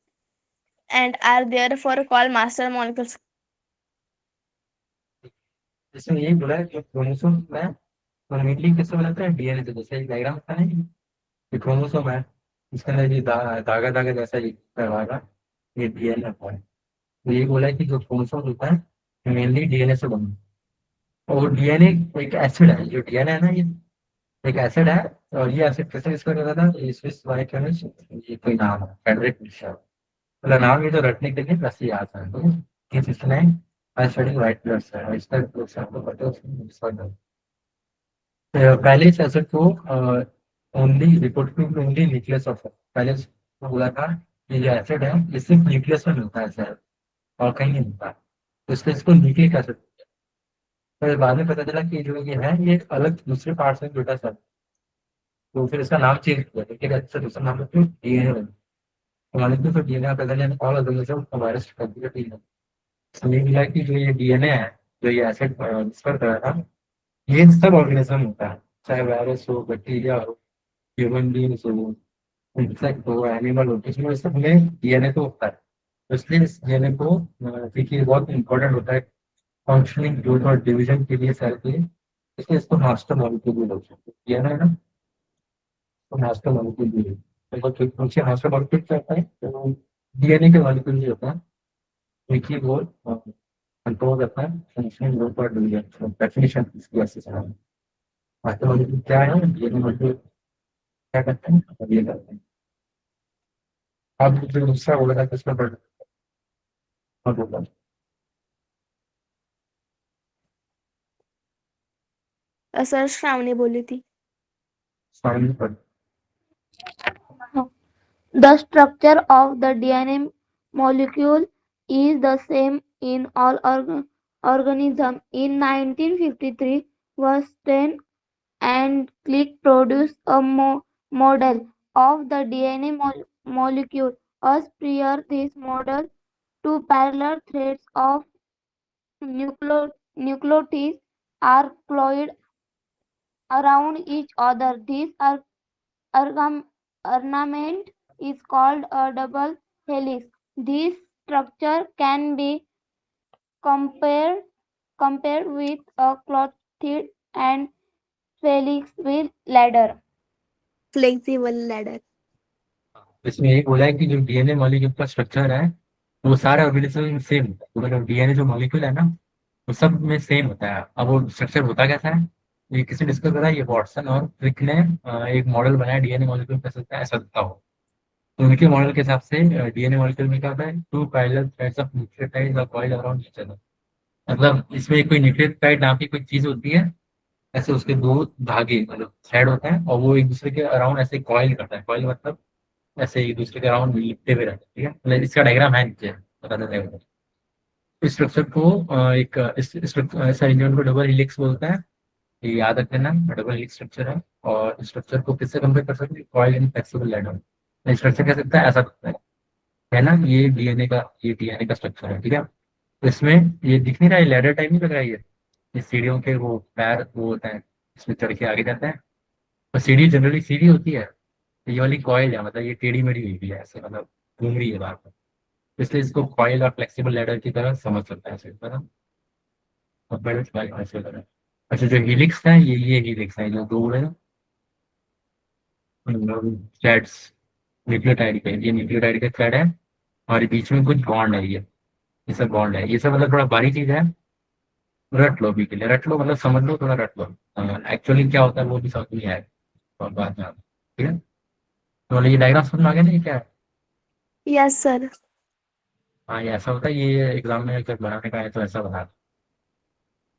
and are therefore called master molecules. इसमें यही बोला है कि क्रोमोसोम में परमिटली किससे बनाते हैं, डीएनए से। जैसे एक डायग्राम था ना, ये क्रोमोसोम है, इसके अंदर ये धागा धागा जैसा ये करवाएगा, ये डीएनए होता है। तो ये बोला है कि जो क्रोमोसोम होता है मेनली डीएनए से बना है। और डीएनए एक एसिड है, जो डीएनए है ना, ये एक एसिड है। और ये एसिड कैसे डिस्कवर करा था, ये स्विस बायोकेमिस्ट, ये कोई नाम है फ्रेडरिक मिशेल। मतलब नाम ये तो रटने के लिए वैसे याद है तो, ये इसने I study white blood cell, और इसका आपको पता है उसमें डिस्कवर करा। पहले इस एसिड को only report only nucleus of, पहले उसको बोला था कि ये एसिड है ये सिर्फ न्यूक्लियस में मिलता है सर, और कहीं नहीं मिलता। तो इसलिए इसको न्यूक्लिक एसिड। फिर बाद में पता चला कि जो ये है ये एक अलग दूसरे पार्ट से जुड़ा सर, तो फिर इसका नाम चेंज किया, लेकिन अच्छा दूसरा नाम रखते डीएनए बना। हमारे तो फिर DNA present in all organism virus DNA. समझ मिला कि जो ये डीएनए है, जो ये एसिड डिस्कवर करा था, ये सब ऑर्गेनिज्म होता है, चाहे वायरस हो, बैक्टीरिया हो, ह्यूमन बींग्स हो, इंसेक्ट हो, एनिमल हो, इसमें सब में डीएनए तो होता है। तो इसलिए इस डीएनए को देखिए बहुत इंपॉर्टेंट होता है फंक्शनिंग ग्रोथ और डिवीजन के लिए सेल के लिए। इसलिए इसको मास्टर मॉलिक्यूल भी बोलते हैं, डीएनए है ना, तो मास्टर मॉलिक्यूल भी है। तो पूछिए मास्टर मॉलिक्यूल क्या होता है, तो डीएनए के मॉलिक्यूल भी होता है। देखिए वो कंट्रोल करता है फंक्शनिंग ग्रोथ और डिवीजन, डेफिनेशन इसकी ऐसे है। मास्टर मॉलिक्यूल क्या है, डीएनए मॉलिक्यूल क्या करते हैं, और ये करते हैं। अब जो दूसरा बोला था किसमें पढ़, हाँ बोला सर श्रावणी बोली थी। सामने पढ़। The structure of the DNA molecule is the same in all organisms. In 1953, Watson and Crick produced a model of the DNA molecule. As prior, this model two parallel threads of nucleotides are coiled around each other. This ornament is called a double helix. This structure can be compared compared with a clothed and flexible ladder. Flexible ladder. इसमें यही बोला है कि जो डीएनए मॉलिक्यूल का स्ट्रक्चर है वो सारे ऑर्गेनिज्म में सेम होता है। तो मतलब डीएनए जो मॉलिक्यूल है ना वो सब में सेम होता है। अब वो स्ट्रक्चर होता कैसा है ये किसी डिस्कस करा है, ये वॉटसन और क्रिक ने एक मॉडल बनाया डीएनए मॉलिक्यूल कैसे होता है ऐसा दिखता हो। तो उनके मॉडल के हिसाब से डीएनए मॉलिक्यूल में क्या होता है, two parallel threads of nucleotides are coiled around each other. मतलब इसमें कोई न्यूक्लियोटाइड नाम की कोई चीज होती है, ऐसे उसके दो धागे मतलब थ्रेड होते हैं और वो एक दूसरे के अराउंड ऐसे कॉइल करता है। कॉइल मतलब ऐसे एक दूसरे के अराउंड लिपटे हुए रहते हैं। ठीक है, मतलब इसका डायग्राम है नीचे बता देता है। इस स्ट्रक्चर को इस ऐसा इंजन को डबल हेलिक्स बोलते हैं। ये याद रख लेना, डबल हेलिक्स स्ट्रक्चर है। और इस स्ट्रक्चर को किससे कंपेयर कर सकते हैं, coil and flexible ladder structure कह सकता है, ऐसा दिखता है ना। ये डीएनए का स्ट्रक्चर है। ठीक है, तो इसमें ये दिख नहीं रहा है, लैडर टाइप नहीं लग रहा है ये सीढ़ियों के वो पैर वो होते हैं, इसमें चढ़ के आगे जाते हैं। तो सीढ़ी जनरली सीधी होती है, ये वाली कॉइल है, मतलब ये टेढ़ी मेढ़ी हुई भी है ऐसे, मतलब घूम रही है बार बार। इसलिए इसको कॉइल और फ्लेक्सिबल लैडर की तरह समझ सकता है ऐसे, है ना। और बड़े कॉइल ऐसे तरह। अच्छा, जो हीलिक्स है ये हीलिक्स है जो दो है ना थ्रेड्स न्यूक्लियोटाइड के, ये न्यूक्लियोटाइड के थ्रेड है और बीच में कुछ बॉन्ड है ये सब बॉन्ड है। ये सब मतलब थोड़ा भारी चीज है, रट लो अभी के लिए, रट लो मतलब समझ लो, थोड़ा रट लो। एक्चुअली क्या होता है वो भी समझ नहीं आएगा और बाद में आता है। ठीक है, तो मतलब ये डायग्राम समझ में आ गया ना, ये क्या है। Yes, sir. हाँ, ये ऐसा होता है, ये एग्जाम में अगर बनाने का है तो ऐसा बना।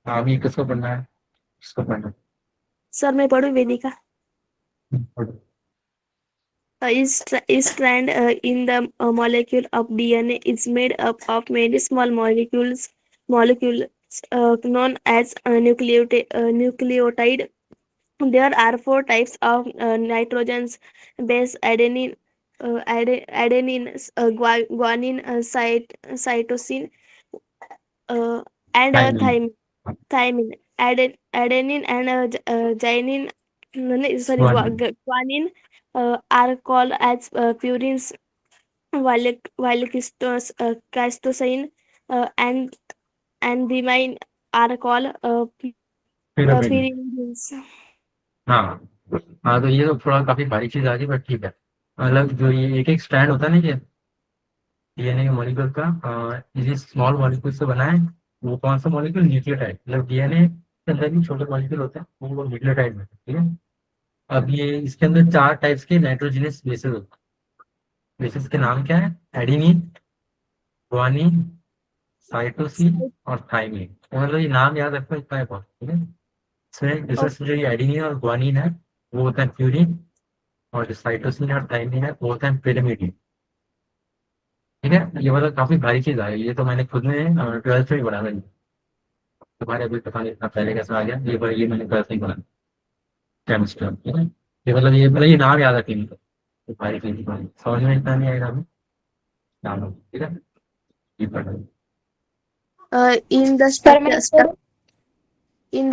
हाँ, अभी किसको पढ़ना है, किसको पढ़ना है? Sir, मैं पढ़ूँ वेदिका. पढ़ो। Each strand in the molecule of DNA is made up of many small molecules known as nucleotide. There are four types of nitrogens: base adenine, guanine, cytosine, uh, and timing. thymine. Adenine and gynin, no, no, sorry, one. guanine are called as purines, while cytosine and thymine are called pyramid. pyrimidines. हाँ। हाँ, तो ये तो थोड़ा काफी भारी चीज आ गई बट ठीक है। मतलब जो ये एक एक स्ट्रैंड होता है ना ये डीएनए के मॉलिक्यूल का, ये स्मॉल मॉलिक्यूल से बना है। वो कौन सा मॉलिक्यूल, न्यूक्लियोटाइड। मतलब डीएनए के अंदर भी छोटे मॉलिक्यूल होते हैं वो न्यूक्लियोटाइड में, ठीक है। अब ये इसके अंदर चार टाइप्स के नाइट्रोजनस बेसेस होते हैं। बेसेस के नाम क्या है, एडिनिन, गुआनिन, साइटोसिन और थाइमिन। तो मतलब ये नाम याद रखो, इतना है बहुत, ठीक है। इसमें Oh, विशेष जो ये एडिनिन और गुआनिन है वो होता है प्यूरिन, और जो साइटोसिन और थाइमिन है वो होता है pyrimidine। ठीक है, ये मतलब काफी भारी चीज है, ये तो मैंने खुद ने 12th में ही पढ़ा था। तुम्हारे अभी पता नहीं इतना पहले कैसे आ गया, ये मैंने 12th में ही पढ़ा, केमिस्ट्री। ठीक है, ये नाम याद रखेंगे तो भारी चीज समझ में इतना नहीं आएगा अभी नाम, ठीक है। ये पढ़ in the सर मैं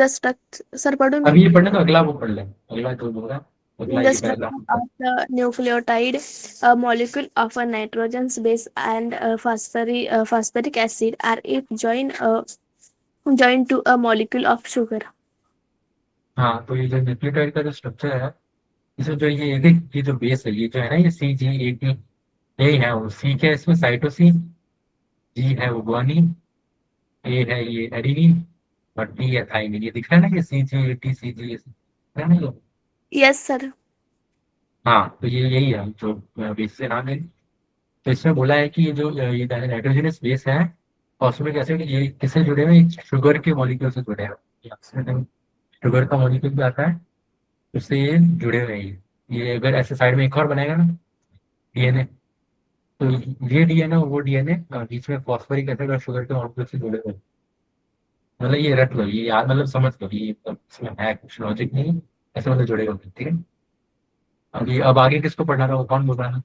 structure, sir, पढ़ूंगी. अभी ये पढ़ने तो अगला वो पढ़ लें, अगला जो होगा अगला In the ये पहला। structure of the nucleotide, a molecule of a nitrogen base and a phosphoric acid are if joined to a molecule of sugar. हाँ, तो ये जो न्यूक्लियोटाइड का जो स्ट्रक्चर है, इसमें जो ये एक ये जो बेस है, ये जो है ना ये CG80, यही है वो। सी क्या है इसमें, साइटोसिन। जी है वो गुआनिन। ए है ये एडिनिन। और टी है थाइमिन। ये दिख रहा है ना, ये CG80 CG है ना ये। Yes, sir. हाँ, तो ये यही है जो बेस से नाम है। तो इसमें बोला है कि ये जो ये नाइट्रोजनस बेस है फॉस्फोरिक एसिड, ये किससे जुड़े हुए हैं, शुगर के मॉलिक्यूल से जुड़े हैं। शुगर का मॉलिक्यूल भी आता है, उससे ये जुड़े हुए हैं। ये अगर ऐसे साइड में एक और बनेगा ना डीएनए, तो ये डीएनए और वो डीएनए बीच में फॉस्फोरिक एसिड और शुगर के मॉलिक्यूल से जुड़े हुए हैं। मतलब ये रट लो, ये याद मतलब समझ लो, ये इसमें है कुछ लॉजिक नहीं, ऐसे मतलब जुड़े होते हैं, ठीक है। अब आगे किसको पढ़ना था, वो कौन बोल रहा है।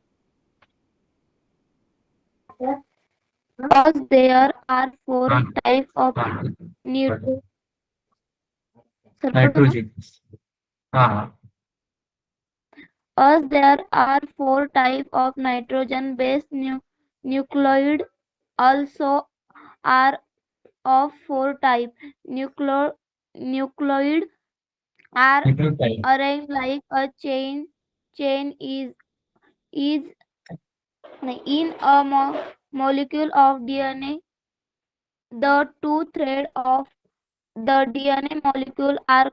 Because there are four हाँ। types of हाँ, nitro. Sir, पढ़ूँ? नाइट्रोजन। हाँ हाँ। As there are four types of nitrogen-based nucleoid, also are of four type nucleoid are nucleotide arranged like a chain is in a molecule of DNA. The two threads of the DNA molecule are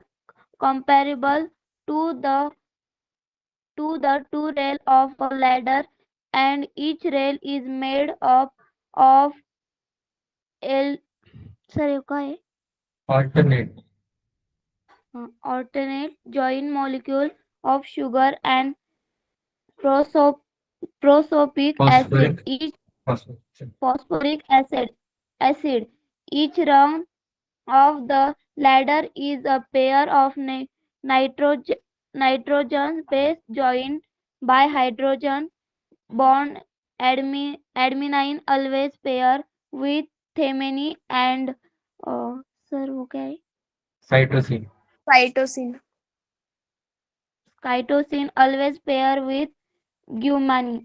comparable to the two rails of a ladder, and each rail is made up of L sorry काय आहे? Alternate Alternate joint molecule of sugar and prosop- prosopic acid. Phosphoric Each phosphoric phosphoric acid. Each rung of the ladder is a pair of nitrogen base joined by hydrogen bond. Adminine always pair with thymine and sir वो क्या है? Cytosine cytosine. Cytosine always pair with guanine.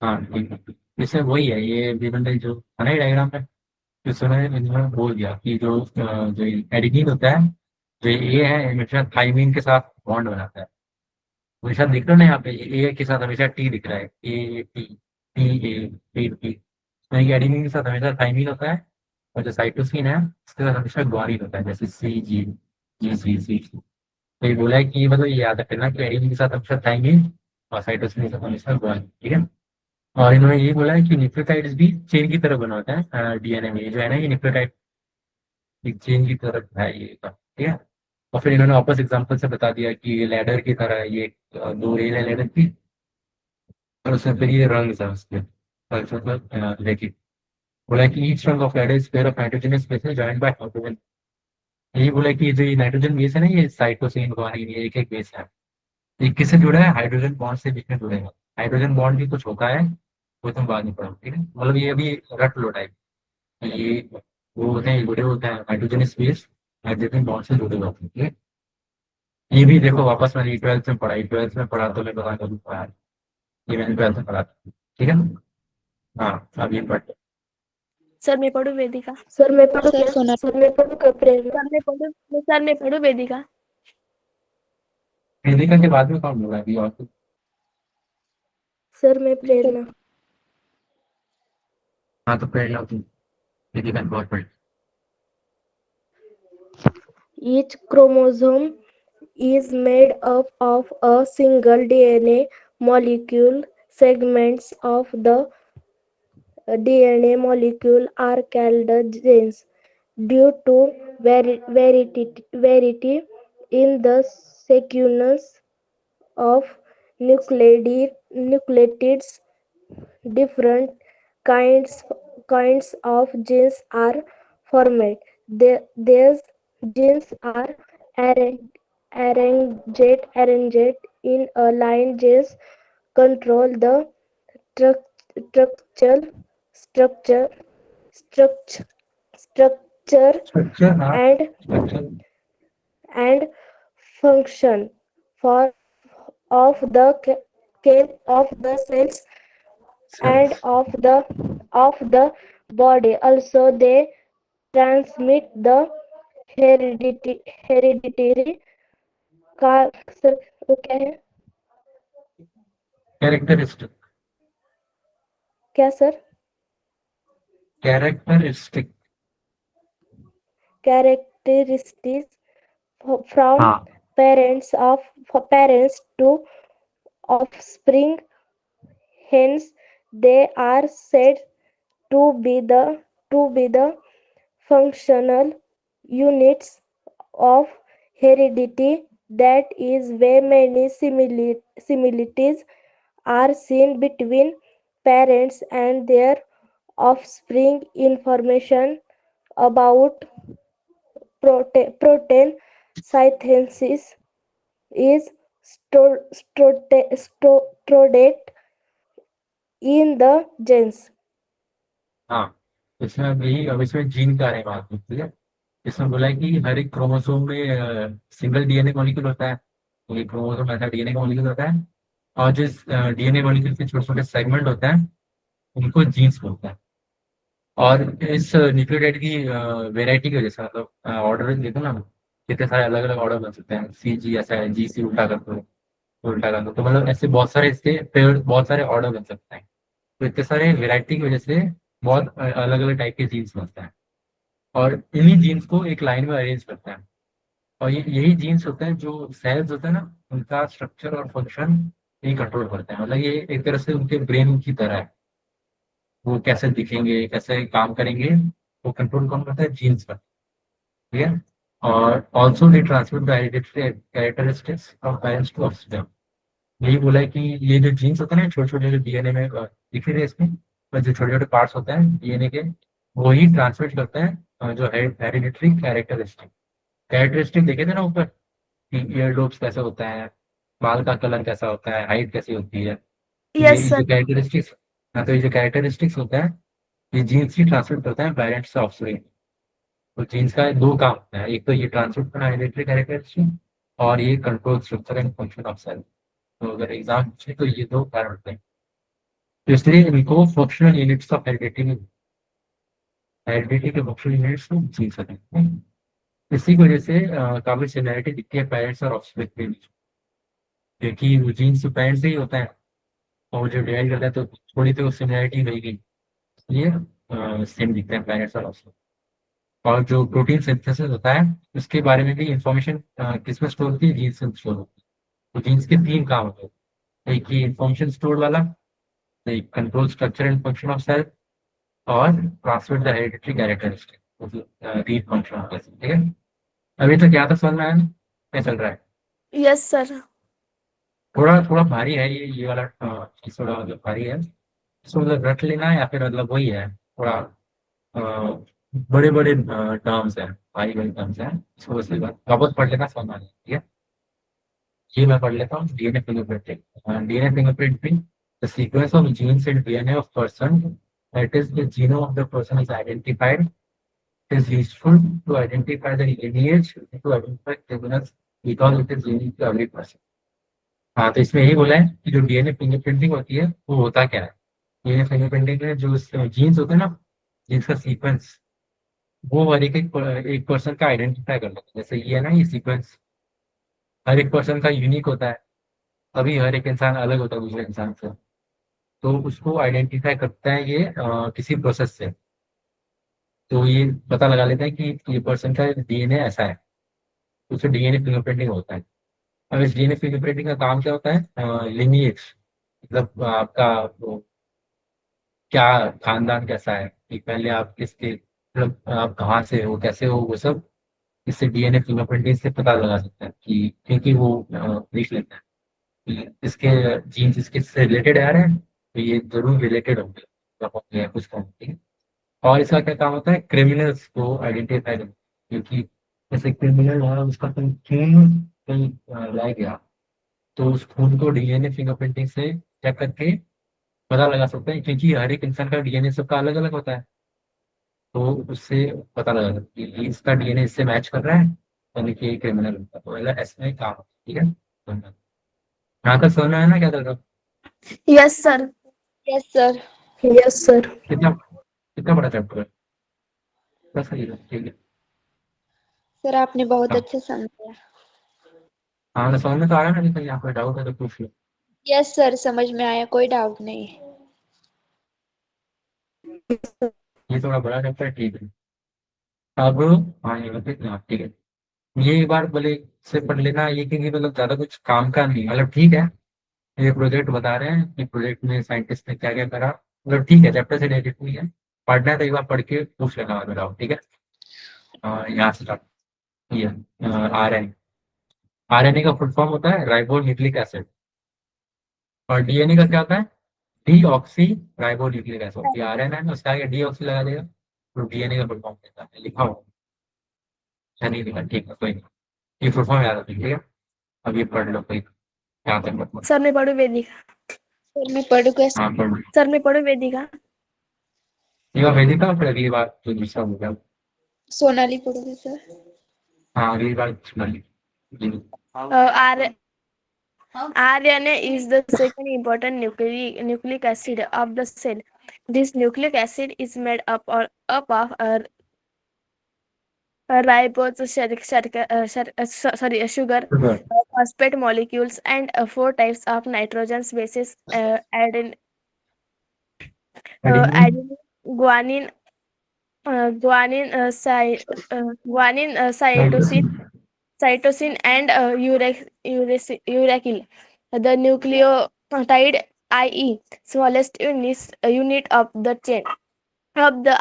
हाँ ठीक है, इसमें वही है, ये विभिन्न जो है ना डायग्राम में, इसमें इन्होंने बोल दिया कि जो एडिनिन होता है, जो ए है हमेशा थाइमिन के साथ बॉन्ड बनाता है। हमेशा दिख रहा है ना यहाँ पे, ए के साथ हमेशा टी दिख रहा है, A T T A T T. Adenine के साथ हमेशा थाइमिन होता है, और जो साइटोसिन है उसके साथ हमेशा ग्वानिन होता है, जैसे सी जी जी सी सी। तो ये बोला है कि मतलब ये याद रखना कि एडिनिन के साथ हमेशा थाइमिन और साइटोसिन के साथ हमेशा ग्वानिन, ठीक है। और इन्होंने ये बोला है कि न्यूक्लियोटाइड्स भी चेन की तरह बना होता है डीएनए में, ये जो है ना ये न्यूक्लियोटाइड एक चेन की तरह है ये सब, ठीक है। और फिर इन्होंने वापस एग्जांपल से बता दिया कि ये लैडर की तरह है, ये दो रेल है लैडर की, और उसमें फिर ये रंग है उसके मतलब लेकिन बोला कि ईच रंग of ladder is pair of nitrogen spaces joined by hydrogen. यही बोला कि जो ये नाइट्रोजन बेस है ना, ये साइटोसिन ग्वानिन ये एक एक बेस है, ये किससे जुड़ा है, हाइड्रोजन बॉन्ड से बीच में जुड़ेगा। हाइड्रोजन बॉन्ड भी कुछ होता है, वो तुम बाद में पढ़ो, ठीक है। मतलब ये अभी रट लो टाइप, ये वो होते हैं, जुड़े होते हैं हाइड्रोजन स्पेस हाइड्रोजन बॉन्ड से जुड़े होते हैं, ठीक है। ये भी देखो वापस मैंने 12th में पढ़ा, 12th में पढ़ा तो मैं बता करूँ, ये मैंने 12th में पढ़ा था, ठीक है। हाँ अब ये पढ़, सर मैं पढ़ू वेदिका. सर मैं पढ़ू सर क्या? सोना सर मैं पढ़ू क्या प्रेरणा? सर मैं पढ़ू वेदिका. वेदिका के बाद में कौन बोला अभी और कुछ? सर मैं प्रेरणा. हाँ तो प्रेरणा तुम, वेदिका ने बहुत पढ़ी। Each chromosome is made up of a single DNA molecule. Segments of the DNA molecule are called genes. Due to variety in the sequence of nucleotides, different kinds of genes are formed. These genes are arranged in a line. Genes control the structure structure structure structure structure, हाँ and structure and function for of the of the cells and of the body. Also they transmit the hereditary sir वो क्या है? कैरेक्टरिस्टिक क्या सर? कैरेक्टरिस्टिक Characteristics from हाँ parents to offspring. Hence they are said to be the functional units of heredity. That is why many similarities are seen between parents and their offspring. Information about protein synthesis is stored in the genes. हाँ, इसमें यही, अब इसमें जीन का है बात में, ठीक है। इसमें बोला है कि हर एक क्रोमोसोम में सिंगल डीएनए मॉलिक्यूल होता है, तो एक क्रोमोसोम ऐसा डीएनए मॉलिक्यूल होता है, और जिस डीएनए मॉलिक्यूल के छोटे छोटे सेगमेंट होते हैं उनको जीन्स बोलते हैं। और इस न्यूक्लियोटाइड की वेराइटी की वजह से, मतलब ऑर्डर देखो ना, कितने सारे अलग अलग ऑर्डर बन सकते हैं, सी जी ऐसा है, जी सी उल्टा कर दो, उल्टा कर दो, तो मतलब ऐसे बहुत सारे इसके पेड़, बहुत सारे ऑर्डर बन सकते हैं। तो इतने सारे वेराइटी की वजह से बहुत अलग अलग टाइप के जीन्स बनते हैं, और इन्हीं जीन्स को एक लाइन में अरेंज करते हैं। और ये यही जीन्स होते हैं जो सेल्स होते हैं ना, उनका स्ट्रक्चर और फंक्शन यही कंट्रोल करते हैं। मतलब ये एक तरह से उनके ब्रेन की तरह है, वो कैसे दिखेंगे, कैसे काम करेंगे, वो कंट्रोल कौन करता है, जीन्स पर। ठीक है। और also they transmit the hereditary characteristics of parents to offspring. यही बोला है कि ये जो जीन्स होते हैं ना, छोटे छोटे जो डीएनए में दिख रहे हैं इसमें, पर जो छोटे छोटे पार्ट्स होते हैं डीएनए के, वो ही ट्रांसमिट करते हैं जो हेरिडिटरी कैरेक्टरिस्टिक। कैरेक्टरिस्टिक देखे थे ना ऊपर, कि ईयर लोब्स कैसे होता है, बाल का कलर कैसा होता है, हाइट कैसी होती है। तो यस ये सर। जो कैरेक्टरिस्टिक्स, हाँ, तो ये जो कैरेक्टरिस्टिक्स होता है, ये जीन्स ही ट्रांसमिट करता है पेरेंट्स से ऑफस्प्रिंग। तो जीन्स का दो काम होता है, एक तो ये ट्रांसमिट करना हेरिडिटरी कैरेक्टरिस्टिक, और ये control structure and function of cell. तो अगर एग्जाम पूछे तो ये दो कारण होते हैं। तो इसलिए इनको फंक्शनल यूनिट्स ऑफ हेरिडिटी के फंक्शनल यूनिट्स को जीन्स कहते हैं। इसी की वजह से काफी सिमिलरिटी दिखती है पेरेंट्स और ऑफस्प्रिंग के बीच, क्योंकि वो जीन्स तो पेरेंट्स से ही होता है, और जो डिवाइड करता है तो थोड़ी तो सिमिलरिटी रहेगी, इसलिए सेम दिखते हैं पेरेंट्स और ऑफस्प्रिंग। और जो प्रोटीन सिंथेसिस होता है, उसके बारे में भी इंफॉर्मेशन किसमें स्टोर होती है, जीन्स में स्टोर होती है। तो जीन्स के तीन काम होते हैं, एक ही इंफॉर्मेशन स्टोर वाला, एक control structure and function of cell, और transmit the hereditary characteristic, read function of cell. ठीक है। अभी तक यहाँ तक समझ में आया ना, क्या चल रहा है? Yes sir. थोड़ा थोड़ा भारी है ये वाला चीज, थोड़ा मतलब भारी है। इसको मतलब रट लेना है, या फिर मतलब वही है थोड़ा बड़े बड़े टर्म्स हैं, भारी भारी टर्म्स हैं, इसको बस एक बार वापस पढ़ लेना, समझ में आ जाएगा। ठीक है। ये मैं पढ़ लेता हूँ, DNA fingerprinting. DNA fingerprinting, the sequence of genes in DNA of person, that is the genome of the person is identified, is useful to identify the lineage, to identify criminals because it is unique to every person। हाँ, तो इसमें यही बोला है कि जो डीएनए फिंगरप्रिंटिंग होती है वो होता क्या है। डीएनए फिंगरप्रिंटिंग में जो जीन्स होते हैं ना, जीन्स का सीक्वेंस, वो हर एक पर्सन का आइडेंटिफाई कर लेता है। जैसे ये है ना, ये सीक्वेंस हर एक पर्सन का यूनिक होता है, तभी हर एक इंसान अलग होता है दूसरे इंसान से। तो उसको आइडेंटिफाई करता है ये किसी प्रोसेस से। तो ये पता लगा लेता है कि ये पर्सन का डीएनए ऐसा है, उससे डीएनए फिंगरप्रिंटिंग होता है। अब इस डीएनए फिंगरप्रिंटिंग का काम क्या होता है, लिनिएज, मतलब आपका वो क्या खानदान कैसा है, कि पहले आप किसके, मतलब आप कहाँ से हो, कैसे हो, वो सब इससे डीएनए फिंगरप्रिंटिंग से पता लगा सकते हैं, कि क्योंकि वो देख लेते हैं कि इसके जीन्स इसके से रिलेटेड आ रहे हैं, तो ये जरूर रिलेटेड होंगे, या कुछ होंगे। और इसका क्या काम होता है, क्रिमिनल्स को आइडेंटिफाई करना, क्योंकि जैसे क्रिमिनल है, उसका कहीं खून कहीं रह गया, तो उस खून को डीएनए फिंगरप्रिंटिंग से चेक करके पता लगा सकते हैं, क्योंकि हर एक इंसान का डीएनए सबका अलग अलग होता है। तो उससे पता लगा सकते हैं कि इसका डीएनए इससे मैच कर रहा है, यानी कि क्रिमिनल होता है। तो मतलब ऐसे में काम होता है। ठीक है। यहाँ तक समझ में आया ना क्या कर रहा हूँ? Yes sir. Yes sir. Yes sir. कितना कितना बड़ा चैप्टर है? बस सही है, ठीक है। सर आपने बहुत हाँ अच्छे समझाया। हाँ, मतलब समझ में तो आ रहा है ना, अभी तक यहाँ कोई डाउट है तो पूछ लो। यस सर, समझ में आया, कोई डाउट नहीं। ये थोड़ा बड़ा चैप्टर है, ठीक है। अब हाँ, ये मतलब हाँ, ठीक है। ये एक बार भले से पढ़ लेना, ये क्योंकि मतलब ज्यादा कुछ काम का नहीं, मतलब ठीक है। ये प्रोजेक्ट बता रहे हैं कि प्रोजेक्ट में साइंटिस्ट ने क्या क्या करा, मतलब ठीक है, चैप्टर से रिलेटेड नहीं है। पढ़ना है तो एक बार पढ़ के पूछ लेना बाद में डाउट। ठीक है। यहाँ से स्टार्ट। ये आरएनए, आरएनए का फुल फॉर्म होता है राइबो न्यूक्लिक एसिड। और डीएनए का क्या होता है, डीऑक्सी राइबो न्यूक्लिक एसिड। ये आरएनए है ना, उसका आगे डीऑक्सी लगा देगा, तो डीएनए का फुल फॉर्म देता है, लिखा हो या नहीं लिखा, ठीक है, कोई नहीं। ये फुल फॉर्म याद रखिए। ठीक है। अब ये पढ़ लो, कोई यहाँ तक मत। सर मैं पढ़ू वेदिका। सर मैं पढ़ू कैसे? हाँ पढ़ लो। सर मैं पढ़ू वेदिका। ये बार वेदिका, फिर अगली बार जो दूसरा हो गया। सोनाली पढ़ोगे सर? हाँ, अगली बार सुना ली जी। R RNA is the second important nucleic acid of the cell. This nucleic acid is made up of ribose, sugar, sugar phosphate molecules, and 4 types of nitrogen bases: adenine adenine, guanine, guanine, cytosine, and uracil. The nucleotide, i.e., smallest unit of the chain of the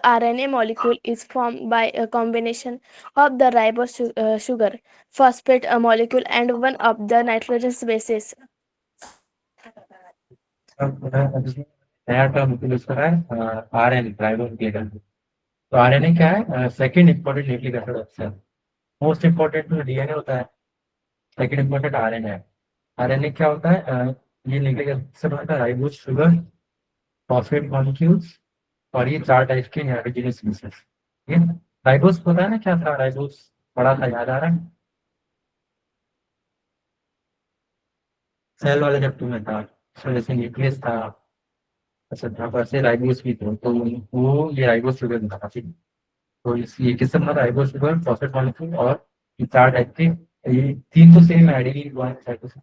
RNA molecule, is formed by a combination of the ribose sugar phosphate molecule and one of the nitrogen bases. नया टर्म यूज करा है आरएनए राइबोन्यूक्लिक। तो आरएनए क्या है? Second important nucleic acid of cell. Most important तो डीएनए होता है, सेकंड इंपॉर्टेंट आरएनए है। आरएनए क्या होता है? ये न्यूक्लिक एसिड से बनता है राइबोज शुगर, फॉस्फेट मॉलिक्यूल्स, और ये 4 टाइप के हेटेरोजेनियस स्पीसीज। ठीक है, राइबोज पता है ना क्या था? राइबोज पढ़ा था, याद आ रहा है? सेल वाले चैप्टर में था। तो जैसे न्यूक्लियस था, अच्छा था, वैसे राइबोज भी थे। तो वो ये राइबोज शुगर था, ठीक है। तो ये किससे बना? राइबोज शुगर, फॉस्फेट मॉलिक्यूल, और ये 4 टाइप के। ये 3 तो सेम है, एडेनिन, गुआनिन, साइटोसिन।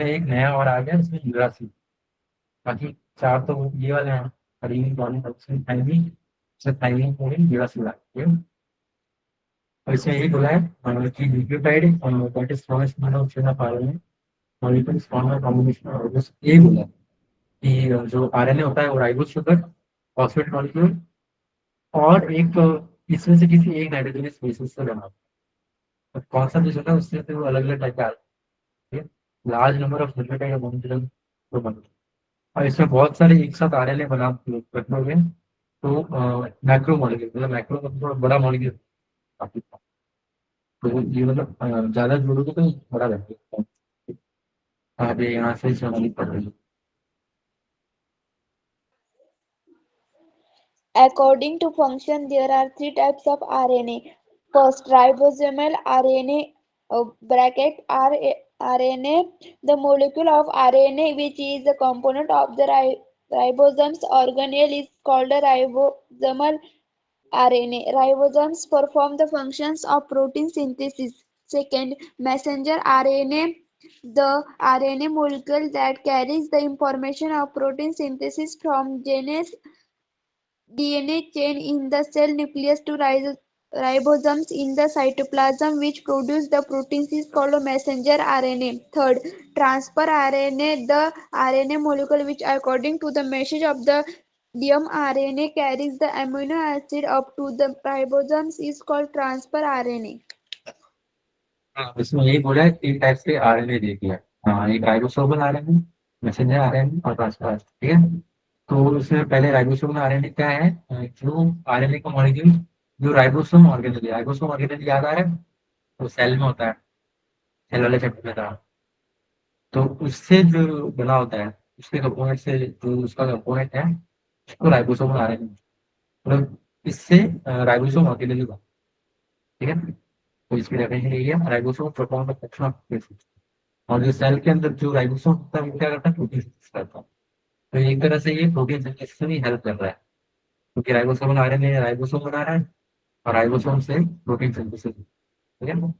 एक नया और आ गया इसमें, यूरासिल। बाकी 4 तो ये वाले हैं, adenine, guanine, cytosine, thymine, thymine, थ्रोमिन, यूरासिल आ गया। और इसमें यही बोला है कि nucleotide that is formation of chain of RNA molecules form a combination of ribose. यही बोला है कि जो आरएनए होता है वो राइबोस शुगर, फॉस्फेट मॉलिक्यूल, और एक इसमें से किसी एक नाइट्रोजनस बेसिस से बना होता है। तो कौन सा बेस होता है उससे फिर वो अलग अलग टाइप का आता है, large number of nucleotide molecule तो बनते हैं। और इसमें बहुत सारे एक साथ आरएनए बना रखोगे तो मैक्रो मॉलिक्यूल, मतलब मैक्रो मतलब थोड़ा बड़ा मॉलिक्यूल काफी। तो ये मतलब ज्यादा जोड़ोगे तो बड़ा रहता है। आप ये यहाँ से सोनाली पढ़ रही According to function, there are 3 types of RNA. First, ribosomal RNA (RNA). The molecule of RNA, which is a component of the ribosome's organelle, is called a ribosomal RNA. Ribosomes perform the functions of protein synthesis. Second, messenger RNA, the RNA molecule that carries the information of protein synthesis from DNA chain in the cell nucleus to ribosomes in the cytoplasm, which produce the proteins, is called a messenger RNA. Third, transfer RNA, the RNA molecule which, according to the message of the mRNA, carries the amino acid up to the ribosomes, is called transfer RNA. है। इसमें यही बोला है 3 टाइप्स के आरएनए दे दिया है। हाँ, एक राइबोसोमल आरएनए, मैसेंजर आरएनए और ट्रांसफर। ठीक है, तो इसमें पहले राइबोसोमल आरएनए क्या है? जो आरएनए का मॉलिक्यूल जो राइबोसोम ऑर्गेनेल है। राइबोसोम ऑर्गेनेल याद आ रहा है? तो सेल में होता है, सेल वाले चैप्टर में था। तो उससे जो बना होता है, उसके कंपोनेंट से जो उसका कंपोनेंट है उसको राइबोसोम आ रहे हैं। मतलब इससे राइबोसोम ऑर्गेनेल बना। ठीक है, तो इसकी डेफिनेशन यही है, ribosome perform the function of protein. और जो सेल के अंदर जो राइबोसोम होता है वो क्या करता है? प्रोटीन सिंथेसिस करता है। तो एक तरह से ये प्रोटीन सिंथेसिस में हेल्प कर रहा है, क्योंकि राइबोसोम आरएनए राइबोसोम बना रहा है और राइबोसोम से प्रोटीन सिंथेसिस। ठीक है,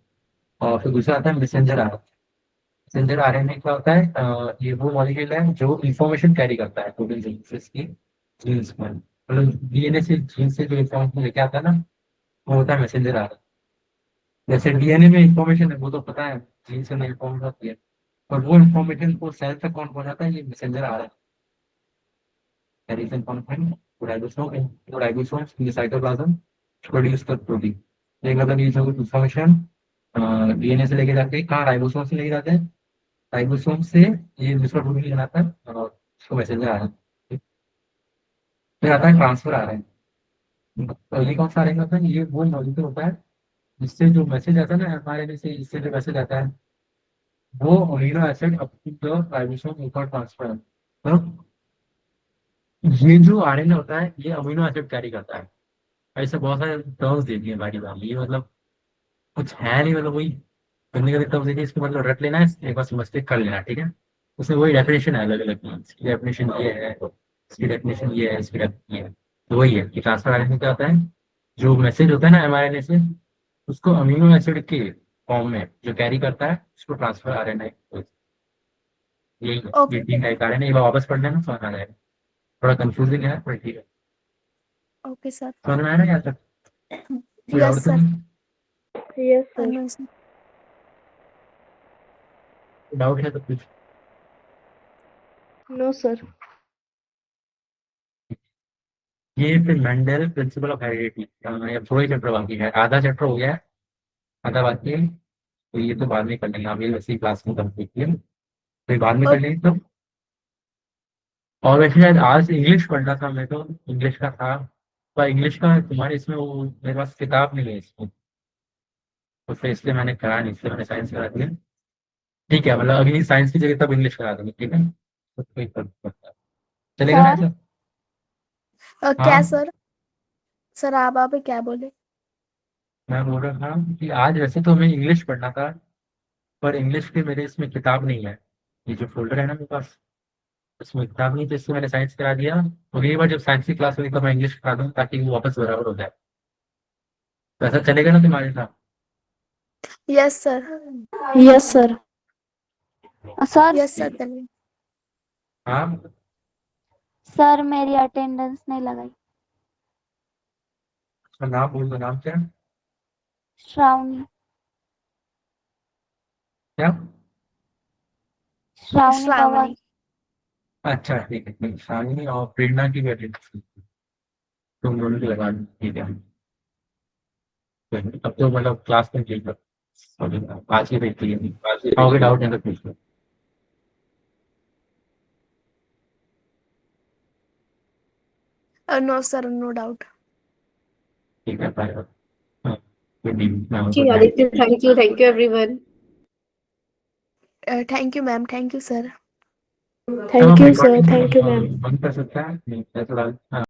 और फिर दूसरा आता है मैसेंजर आरएनए। मैसेंजर आरएनए क्या होता है? ये वो मॉलिक्यूल है जो इंफॉर्मेशन कैरी करता है प्रोटीन सिंथेसिस की जीन्स में। मतलब डीएनए से जीन से जो इंफॉर्मेशन लेके आता है ना, वो होता है मैसेंजर आरएनए। जैसे डीएनए में इंफॉर्मेशन है वो तो पता है, जीन से नहीं इंफॉर्मेशन होती है, और वो इंफॉर्मेशन को सेल तक कौन पहुंचाता है? ये messenger RNA carries information to ribosomes in the cytoplasm to produce the protein. एक मतलब ये जो इंफॉर्मेशन डीएनए से लेके जाके कहाँ? राइबोसोम से लेके जाते हैं, राइबोसोम से ये दूसरा प्रोटीन बनाता है और उसको मैसेंजर आ रहा है। फिर आता है ट्रांसफर आ रहा है। तो ये कौन सा आ रहा है? ये वो मॉलिक्यूल होता है जिससे जो मैसेज आता है ना एमआरएनए से, इससे जो मैसेज आता है वो amino acid up to the ribosome ऊपर ट्रांसफर है। तो ये जो आरएनए होता है ये अमीनो एसिड कैरी करता है। ऐसे बहुत सारे टर्म्स दे दिए बाकी बाकी, ये मतलब कुछ है नहीं, मतलब वही कभी कभी टर्म्स देती है, इसको मतलब रट लेना है, एक बार समझते कर लेना। ठीक है, उसमें वही डेफिनेशन है अलग अलग, इसकी डेफिनेशन ये है, इसकी डेफिनेशन ये है, इसकी डेफिनेशन ये है। तो वही है कि ट्रांसफर आरएनए क्या होता है? जो मैसेज होता है ना mRNA से, उसको अमीनो एसिड के फॉर्म में जो कैरी करता है उसको ट्रांसफर आरएनए। यही है, ये ओके 3 टाइप का आरएनए। एक बार वापस पढ़ लेना समझ आ जाएगा। थोड़ा कंफ्यूजिंग है पर ठीक है। Okay sir. समझ में आया ना यहाँ तक? कोई यस डाउट तो सर। नहीं? Yes, sir. No sir. Doubt है तो कुछ? No, sir. ये फिर मेंडल प्रिंसिपल ऑफ हेरिडिटी, अब थोड़ा ही चैप्टर बाकी है, आधा चैप्टर हो गया है, आधा बाकी है। तो ये तो बाद में कर लेंगे, अभी वैसे ही क्लास में कंप्लीट किया, तो ये बाद में कर लेंगे तो। और वैसे शायद आज इंग्लिश पढ़ना था मैं, तो इंग्लिश का था, पर इंग्लिश का तुम्हारे इसमें वो मेरे पास किताब नहीं है इसमें, तो फिर इसलिए मैंने करा नहीं, इसलिए मैंने साइंस करा दिया। ठीक है, मतलब अगली साइंस की जगह तब इंग्लिश करा देंगे, ठीक है, तो कोई फर्क नहीं पड़ता। चलेगा ना Sir, ऐसा? क्या हाँ, सर? सर आप क्या बोले? मैं बोल रहा था कि आज वैसे तो हमें इंग्लिश पढ़ना था, पर इंग्लिश की मेरे इसमें किताब नहीं है। ये जो फोल्डर है ना मेरे पास, उसमें किताब नहीं, तो इससे मैंने साइंस करा दिया। अगली बार जब साइंस की क्लास होगी तो मैं इंग्लिश करा दूँ, ताकि वो वापस बराबर हो जाए। तो ऐसा चलेगा ना तुम्हारे साथ? Yes sir. Yes, sir. Sir, yes sir चलिए। हाँ, sir, मेरी अटेंडेंस नहीं लगाई। उसका नाम बोल दो, नाम क्या है? श्रावणी। क्या? श्रावणी पवार। श्रावणी। अच्छा ठीक है, ठीक, शालिनी और प्रेरणा की भी attendance, तुम दोनों की लगा दो, ठीक है। अब तो मतलब क्लास में ठीक है, आज की देखती है, आओगे डाउट नहीं तो पूछ लो। No sir, no doubt. ठीक है, बाय। हाँ, गुड इवनिंग, जी good night. Aditya, thank you everyone. Thank you ma'am, thank you sir. हम thank you sir, recording thank you ma'am. बंद कर सकते हैं नहीं, ऐसा